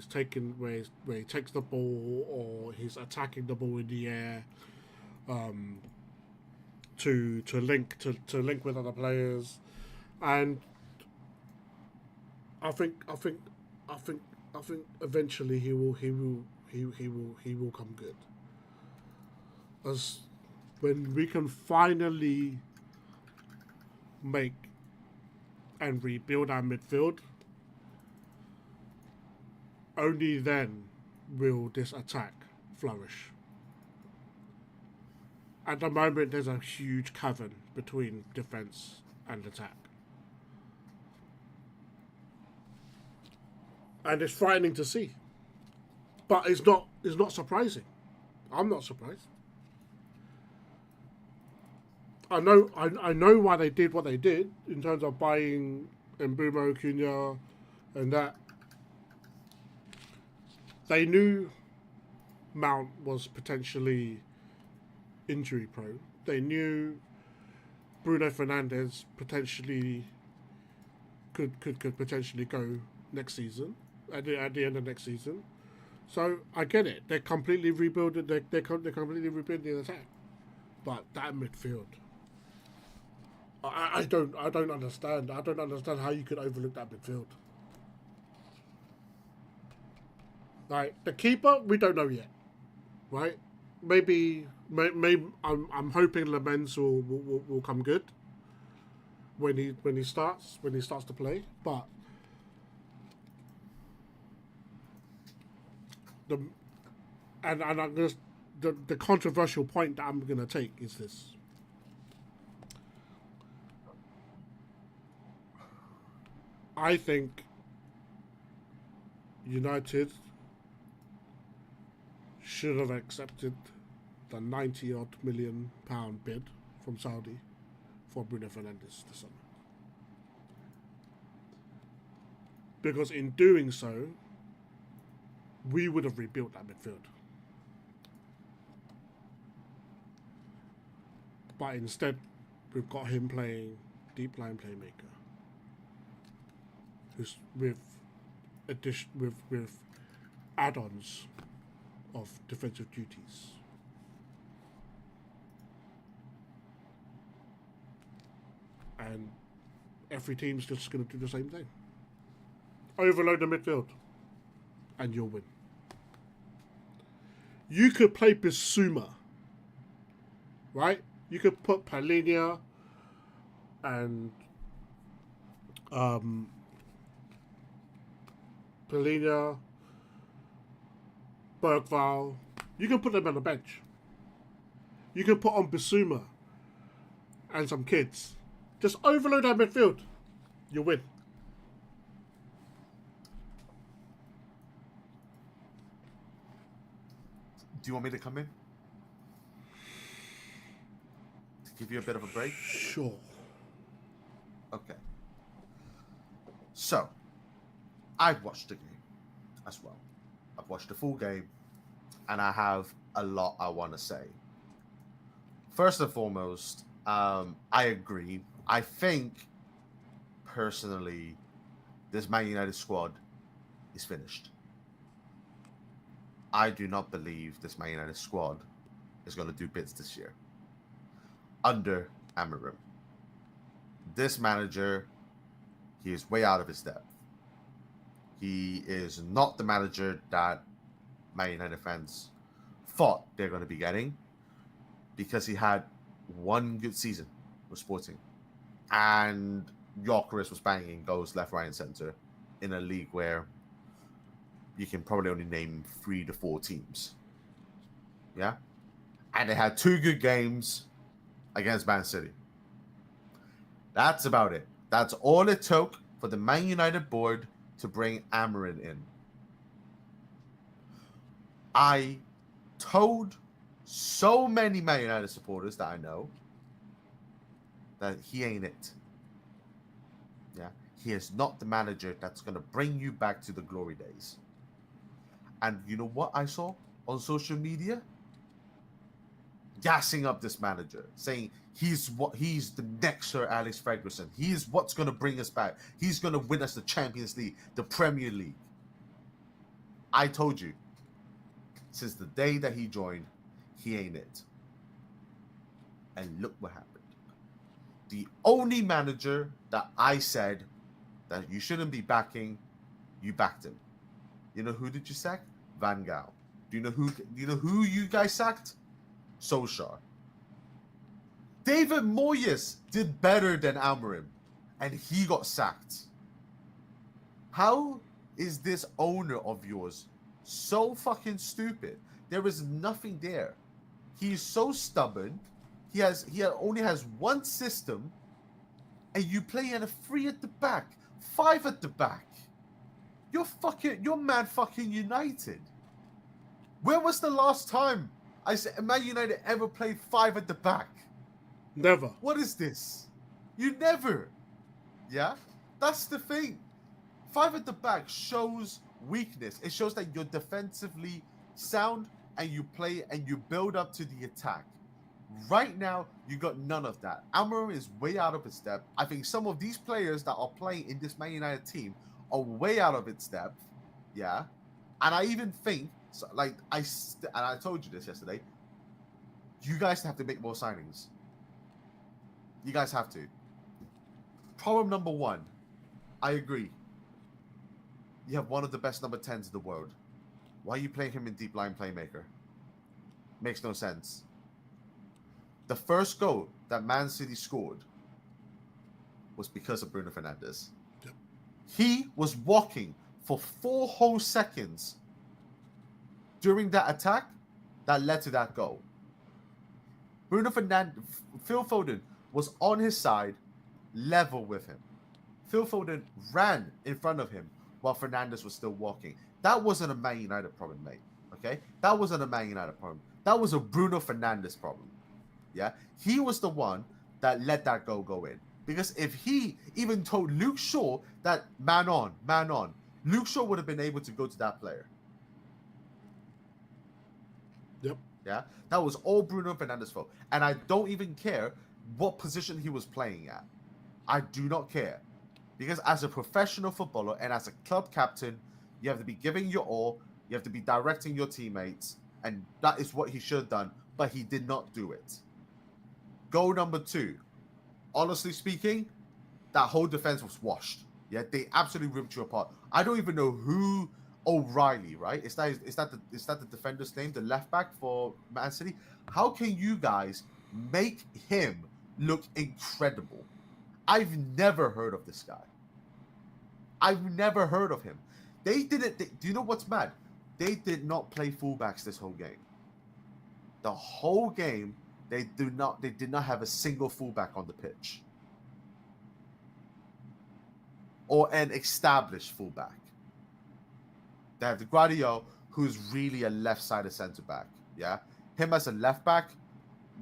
takes the ball or he's attacking the ball in the air, to link with other players, and I think eventually he will come good. As when we can finally make and rebuild our midfield, only then will this attack flourish? At the moment, there's a huge cavern between defense and attack. And it's frightening to see. But it's not surprising. I'm not surprised. I know why they did what they did in terms of buying Mbeumo, Cunha, and that. They knew Mount was potentially injury prone. They knew Bruno Fernandes potentially could potentially go next season at the end of next season. So I get it. They're completely rebuilding. They're completely rebuilding the attack. But that midfield, I don't understand. I don't understand how you could overlook that midfield. Like the keeper, we don't know yet, right? Maybe I'm hoping Lamens will come good when he starts to play. But I'm gonna, the controversial point that I'm gonna take is this. I think United should have accepted the 90-odd million pound bid from Saudi for Bruno Fernandes this summer. Because in doing so, we would have rebuilt that midfield. But instead, we've got him playing deep line playmaker, who's with add-ons of defensive duties. And every team's just going to do the same thing. Overload the midfield, and you'll win. You could play Bissouma, right? You could put Palhinha and Bergvall. You can put them on the bench. You can put on Bissouma and some kids. Just overload that midfield. You'll win. Do you want me to come in? To give you a bit of a break? Sure. Okay. So, I've watched the game as well. I've watched the full game, and I have a lot I want to say. First and foremost, I agree. I think, personally, this Man United squad is finished. I do not believe this Man United squad is going to do bits this year under Amorim. This manager, he is way out of his depth. He is not the manager that Man United fans thought they're going to be getting, because he had one good season with Sporting, and Gyökeres was banging goals left, right, and center in a league where you can probably only name 3 to 4 teams. Yeah? And they had 2 good games against Man City. That's about it. That's all it took for the Man United board to bring Amorim in. I told so many Man United supporters that I know that he ain't it. Yeah? He is not the manager that's going to bring you back to the glory days. And you know what I saw on social media? Gassing up this manager, saying he's the next Sir Alex Ferguson. He's what's going to bring us back. He's going to win us the Champions League, the Premier League. I told you, since the day that he joined, he ain't it. And look what happened. The only manager that I said that you shouldn't be backing, you backed him. You know who did you sack? Van Gaal. Do you know who you guys sacked? Solskjaer. David Moyes did better than Amorim, and he got sacked. How is this owner of yours So fucking stupid. There is nothing there. He's so stubborn. He only has one system, and you play in a 3 at the back, 5 at the back. You're Man fucking United. When was the last time I said Man United ever played 5 at the back? Never. What is this? You never. Yeah? That's the thing. 5 at the back shows weakness. It shows that you're defensively sound and you play and you build up to the attack. Right now, you got none of that. Amorim is way out of his depth. I think some of these players that are playing in this Man United team are way out of its depth. Yeah. And I even think, and I told you this yesterday, you guys have to make more signings. You guys have to. Problem number one, I agree. You have one of the best number 10s in the world. Why are you playing him in deep line playmaker? Makes no sense. The first goal that Man City scored was because of Bruno Fernandes. Yep. He was walking for 4 whole seconds during that attack that led to that goal. Bruno Fernandes, Phil Foden was on his side, level with him. Phil Foden ran in front of him while Fernandes was still walking. That wasn't a Man United problem, mate. Okay? That wasn't a Man United problem. That was a Bruno Fernandes problem. Yeah? He was the one that let that goal go in. Because if he even told Luke Shaw that man on, Luke Shaw would have been able to go to that player. Yep. Yeah? That was all Bruno Fernandes' fault. And I don't even care what position he was playing at. I do not care. Because as a professional footballer and as a club captain, you have to be giving your all, you have to be directing your teammates, and that is what he should have done, but he did not do it. Goal number 2. Honestly speaking, that whole defense was washed. Yeah, they absolutely ripped you apart. I don't even know who O'Reilly, right? Is that the defender's name, the left back for Man City? How can you guys make him look incredible? I've never heard of this guy. I've never heard of him. Do you know what's mad? They did not play fullbacks this whole game. The whole game, they did not have a single fullback on the pitch. Or an established fullback. They have the Guardiola, who's really a left-sided centre-back. Yeah? Him as a left-back,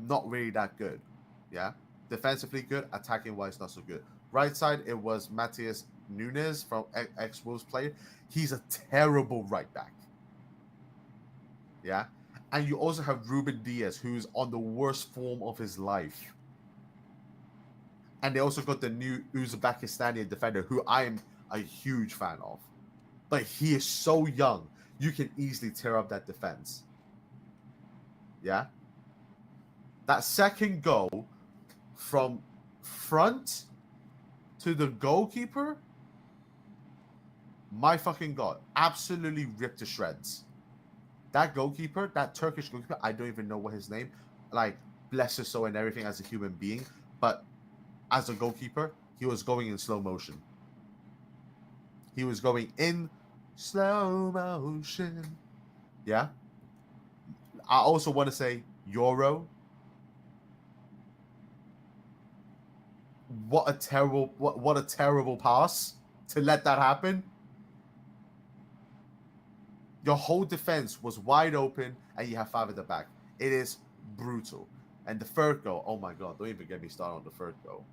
not really that good. Yeah? Defensively good, attacking-wise not so good. Right side, it was Matheus Nunes from ex-Wolves player. He's a terrible right back. Yeah? And you also have Ruben Diaz, who's on the worst form of his life. And they also got the new Uzbekistani defender, who I am a huge fan of. But he is so young, you can easily tear up that defense. Yeah? That second goal from front to the goalkeeper, my fucking God, absolutely ripped to shreds. That goalkeeper, that Turkish goalkeeper, I don't even know what his name, like, bless his soul and everything as a human being, but as a goalkeeper, he was going in slow motion. He was going in slow motion. Yeah? I also want to say, Euro. What a terrible pass to let that happen. Your whole defense was wide open and you have 5 at the back. It is brutal. And the third goal, oh my God, don't even get me started on the third goal.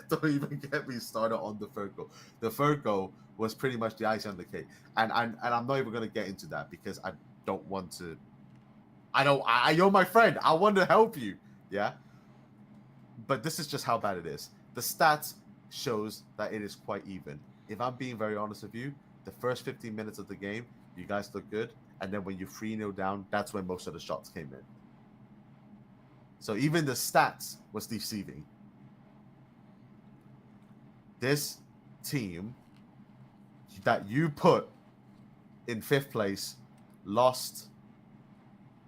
Don't even get me started on the third goal. The third goal was pretty much the icing on the cake. And I'm not even going to get into that because I don't want to. You're my friend. I want to help you. Yeah. But this is just how bad it is. The stats shows that it is quite even. If I'm being very honest with you, the first 15 minutes of the game, you guys look good. And then when you're 3-0 down, that's when most of the shots came in. So even the stats was deceiving. This team that you put in 5th place lost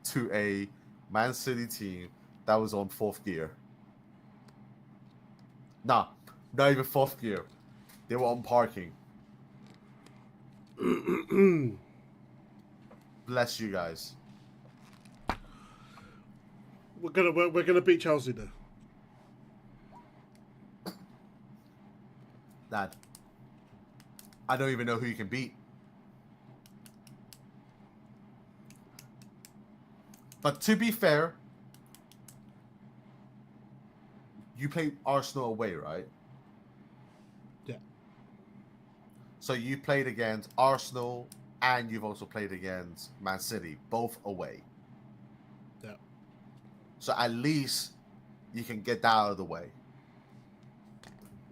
to a Man City team that was on 4th gear. Nah, not even 4th gear. They were on parking. bless you guys. We're gonna beat Chelsea though. Dad, I don't even know who you can beat. But to be fair, you play Arsenal away, right? Yeah. So you played against Arsenal and you've also played against Man City, both away. Yeah. So at least you can get that out of the way.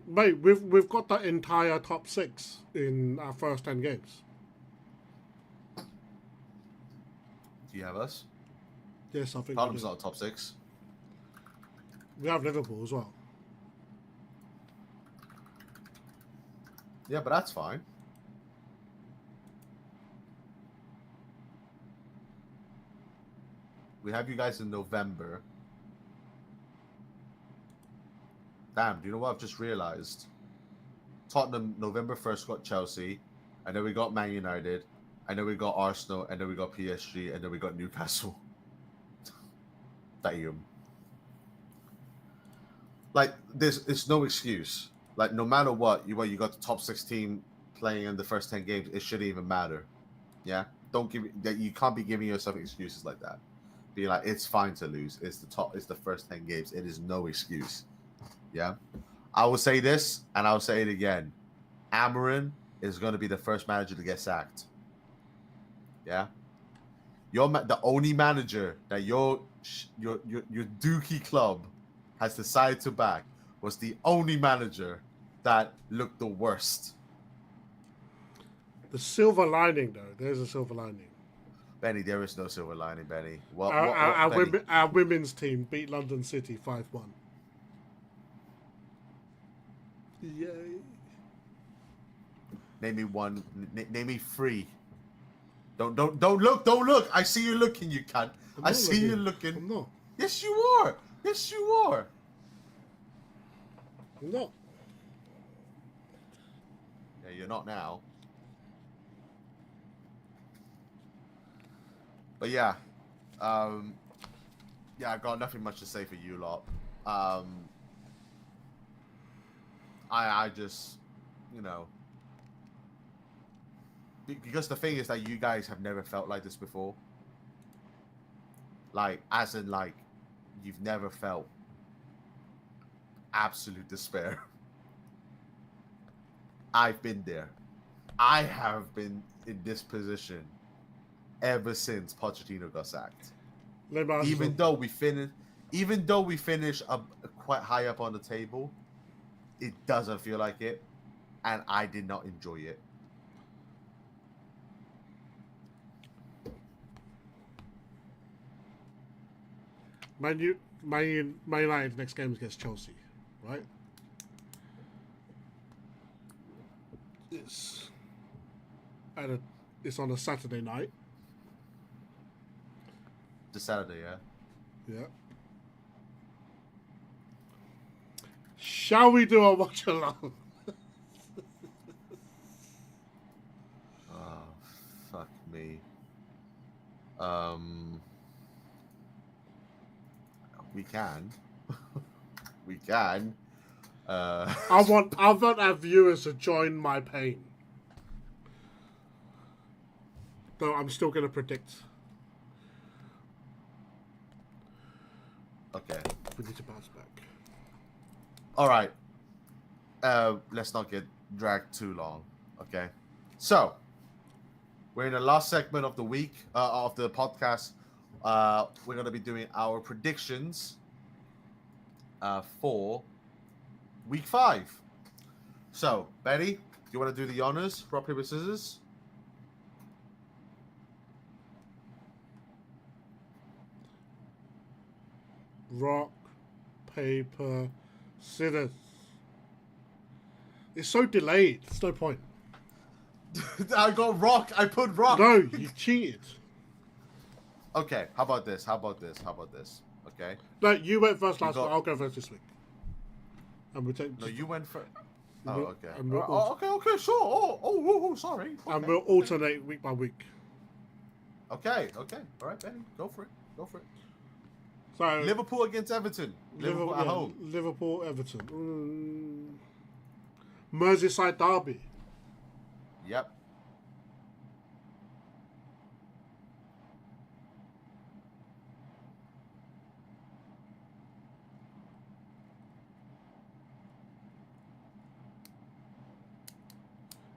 Mate, we've got that entire top 6 in our first 10 games. Do you have us? Yes, I think Tottenham's not top 6. We have Liverpool as well. Yeah, but that's fine. We have you guys in November. Damn, do you know what I've just realized? Tottenham, November 1st, got Chelsea. And then we got Man United. And then we got Arsenal. And then we got PSG. And then we got Newcastle. Damn. Like, it's no excuse. Like, no matter what, you got the top 6 team playing in the first 10 games. It shouldn't even matter. Yeah? You can't be giving yourself excuses like that. Being like, it's fine to lose. It's the first 10 games. It is no excuse. Yeah, I will say this, and I'll say it again. Amarin is going to be the first manager to get sacked. Yeah, you're the only manager that your Dookie club has decided to back was the only manager that looked the worst. The silver lining, though, there's a silver lining. Benny, there is no silver lining, Benny. Our women's team beat London City 5-1. Yay. Name me one. Name me 3. Don't look. I see you looking, you cunt. I see you looking. I'm not. Yes, you are. Yes, you are. I'm not. Yeah, you're not now. But yeah, I got nothing much to say for you lot. I just, because the thing is that you guys have never felt like this before. Like, as in, like, you've never felt absolute despair. I've been there. I have been in this position ever since Pochettino got sacked. Even though we finish quite high up on the table, it doesn't feel like it, and I did not enjoy it. Man United next game is against Chelsea, right? It's on a Saturday night. The Saturday, yeah. Yeah. Shall we do a watch along? Oh, fuck me. We can. We can. I want our viewers to join my pain. Though I'm still gonna predict. Okay. We need to bounce back. All right. Let's not get dragged too long. Okay. So, we're in the last segment of the week of the podcast. We're going to be doing our predictions for week 5. So, Betty, do you want to do the honors? Rock, paper, scissors? Rock, paper, scissors. It's so delayed. There's no point. I got rock. I put rock. No, you cheated. Okay, how about this? Okay. No, you went first last week. I'll go first this week. And we'll take. No, you went first. Oh, okay. Okay, sure. Oh, sorry. And we'll alternate week by week. Okay. All right, Benny, go for it. So Liverpool against Everton. Liverpool at home. Liverpool, Everton. Merseyside derby. Yep.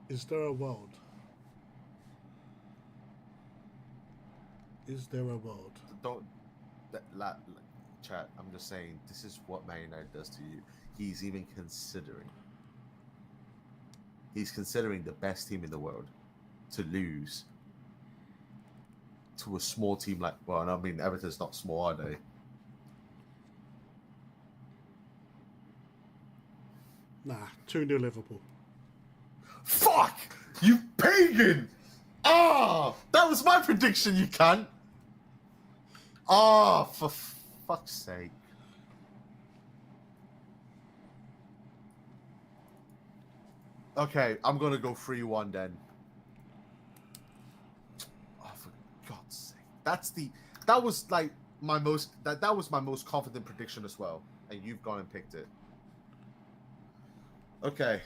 Is there a world? Is there a world? Don't chat. I'm just saying this is what Man United does to you. He's even considering. He's considering the best team in the world to lose to a small team like. Well, I mean, Everton's not small, are they? Nah, 2-0 Liverpool. Fuck! You pagan! Ah! That was my prediction, you cunt! Ah, for fuck's sake. Okay, I'm gonna go 3-1 then. Oh, for God's sake. That was like my most that was my most confident prediction as well. And you've gone and picked it. Okay.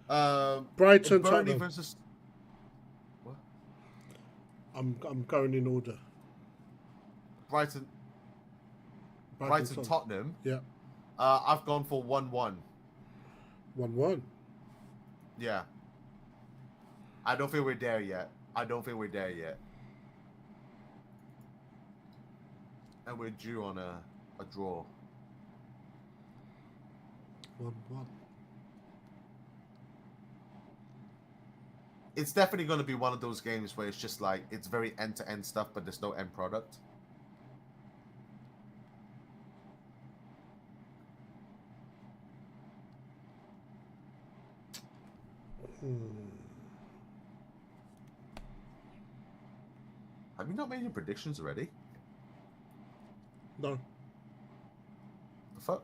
Brighton, Burnley Tottenham. versus what? I'm going in order. Brighton, Tottenham. Yeah. I've gone for 1-1. 1-1. Yeah. I don't think we're there yet. And we're due on a draw. 1-1. It's definitely going to be one of those games where it's just like, it's very end-to-end stuff, but there's no end product. Have you not made your predictions already? No. The fuck?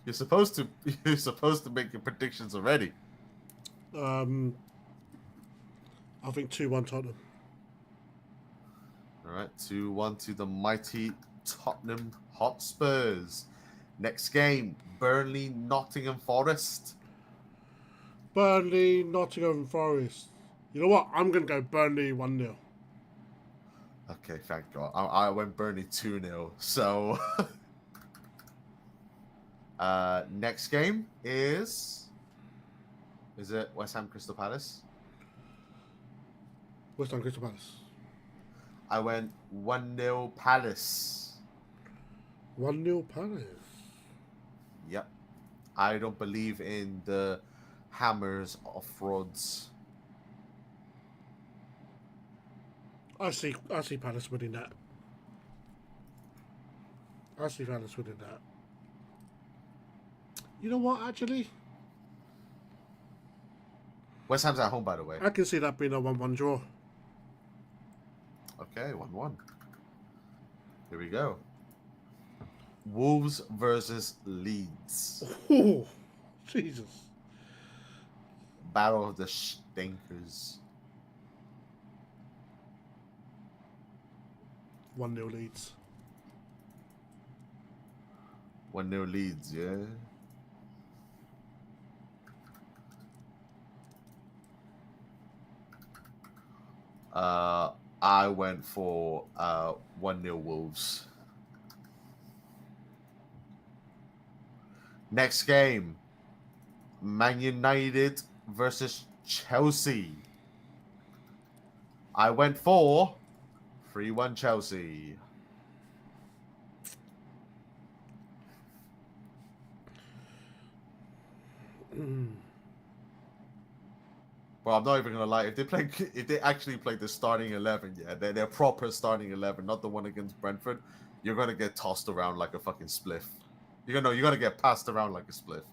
You're supposed to make your predictions already. I think 2-1 Tottenham. All right, 2-1 to the mighty Tottenham Hotspurs. Next game, Burnley, Nottingham Forest. Burnley, Nottingham Forest. You know what? I'm going to go Burnley 1-0. Okay, thank God. I went Burnley 2-0. So, next game is it West Ham Crystal Palace? West Ham Crystal Palace. I went 1-0 Palace. 1-0 Palace. Yep. I don't believe in the hammers of frauds. I see Palace winning that. You know what, actually? West Ham's at home, by the way. I can see that being a 1-1 draw. Okay, 1-1. Here we go. Wolves versus Leeds. Oh, Jesus. Battle of the Stinkers. 1-0 Leeds. 1-0 Leeds, yeah. I went for 1-0 Wolves. Next game, Man United versus Chelsea. I went for 3-1 Chelsea. Well, I'm not even gonna lie. If they actually play the starting 11, yeah, they're proper starting 11, not the one against Brentford, you're gonna get tossed around like a fucking spliff. You're gonna get passed around like a spliff.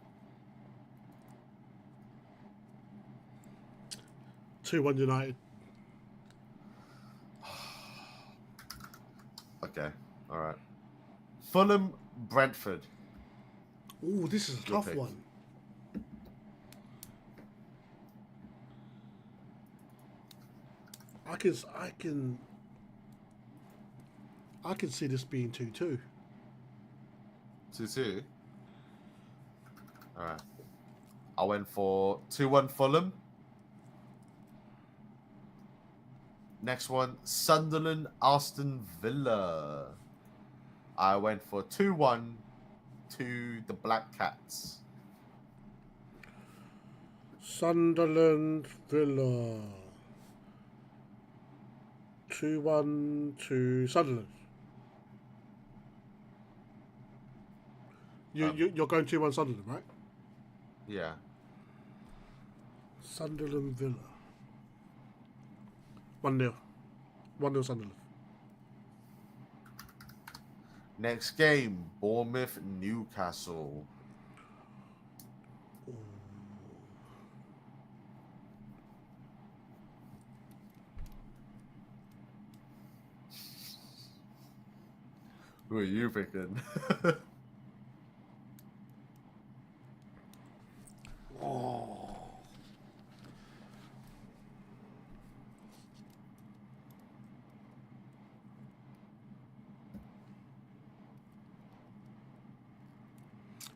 2-1 United. Okay, all right. Fulham, Brentford. Ooh, this is a tough one. I can see this being 2-2. 2-2. All right. I went for 2-1 Fulham. Next one, Sunderland, Aston Villa. I went for 2-1 to the Black Cats. Sunderland, Villa. 2-1 to Sunderland. You're going 2-1 Sunderland, right? Yeah. Sunderland, Villa. 1-0. 1-0 Sunderland. Next game, Bournemouth, Newcastle. Who are you picking? Oh.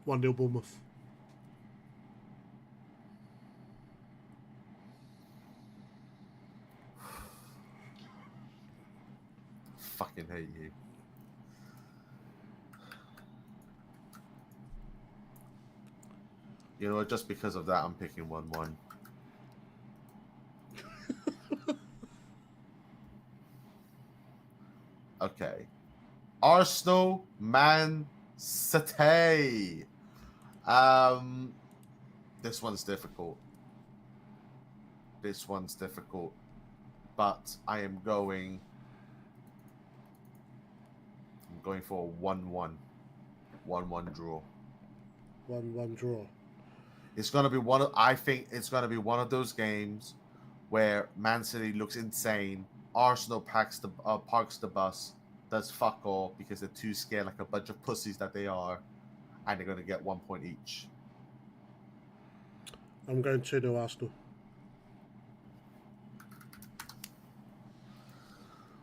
1-0 Bournemouth. Fucking hate you. You know what? Just because of that, I'm picking 1-1. Okay. Arsenal, Man City. This one's difficult. But I'm going for a 1-1. 1-1 draw. 1-1 draw. It's gonna be I think it's gonna be one of those games where Man City looks insane. Arsenal parks the bus, does fuck all because they're too scared, like a bunch of pussies that they are, and they're gonna get 1 point each. I'm going 2-0 Arsenal.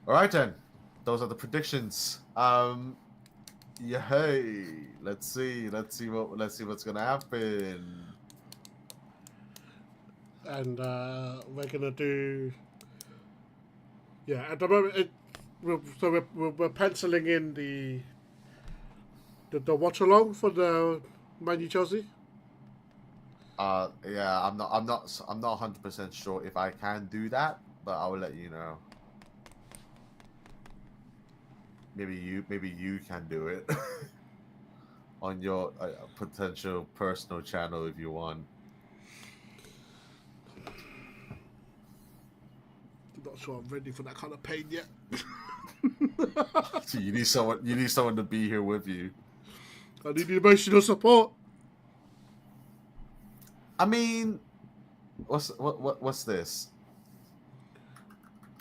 All right then, those are the predictions. Yeah, hey, let's see what's gonna happen. And we're gonna do. Yeah, at the moment, we're penciling in the watch along for the Man U Chelsea. Yeah, I'm not 100% sure if I can do that, but I will let you know. Maybe you can do it on your potential personal channel if you want. I'm not sure I'm ready for that kind of pain yet. So you need someone to be here with you. I need the emotional support. I mean, what's this?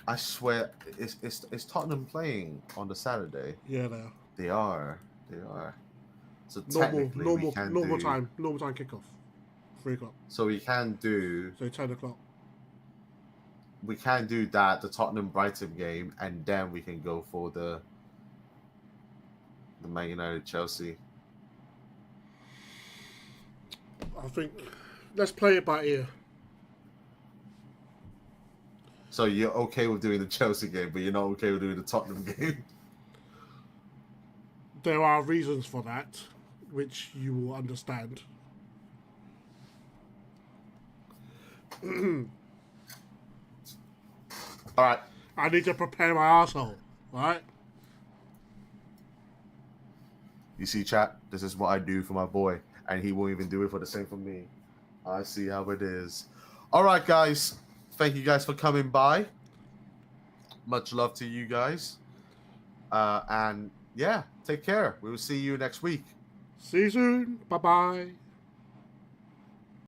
I swear, is Tottenham playing on the Saturday? Yeah, they are. So normal time kickoff, 3:00. So we can do. So 10:00. We can do that, the Tottenham Brighton game, and then we can go for the Man United Chelsea. I think let's play it by ear. So you're okay with doing the Chelsea game, but you're not okay with doing the Tottenham game? There are reasons for that, which you will understand. All right. I need to prepare my arsehole, right? You see, chat, this is what I do for my boy, and he won't even do it for the same for me. I see how it is. All right, guys. Thank you guys for coming by. Much love to you guys. And yeah, take care. We will see you next week. See you soon. Bye-bye.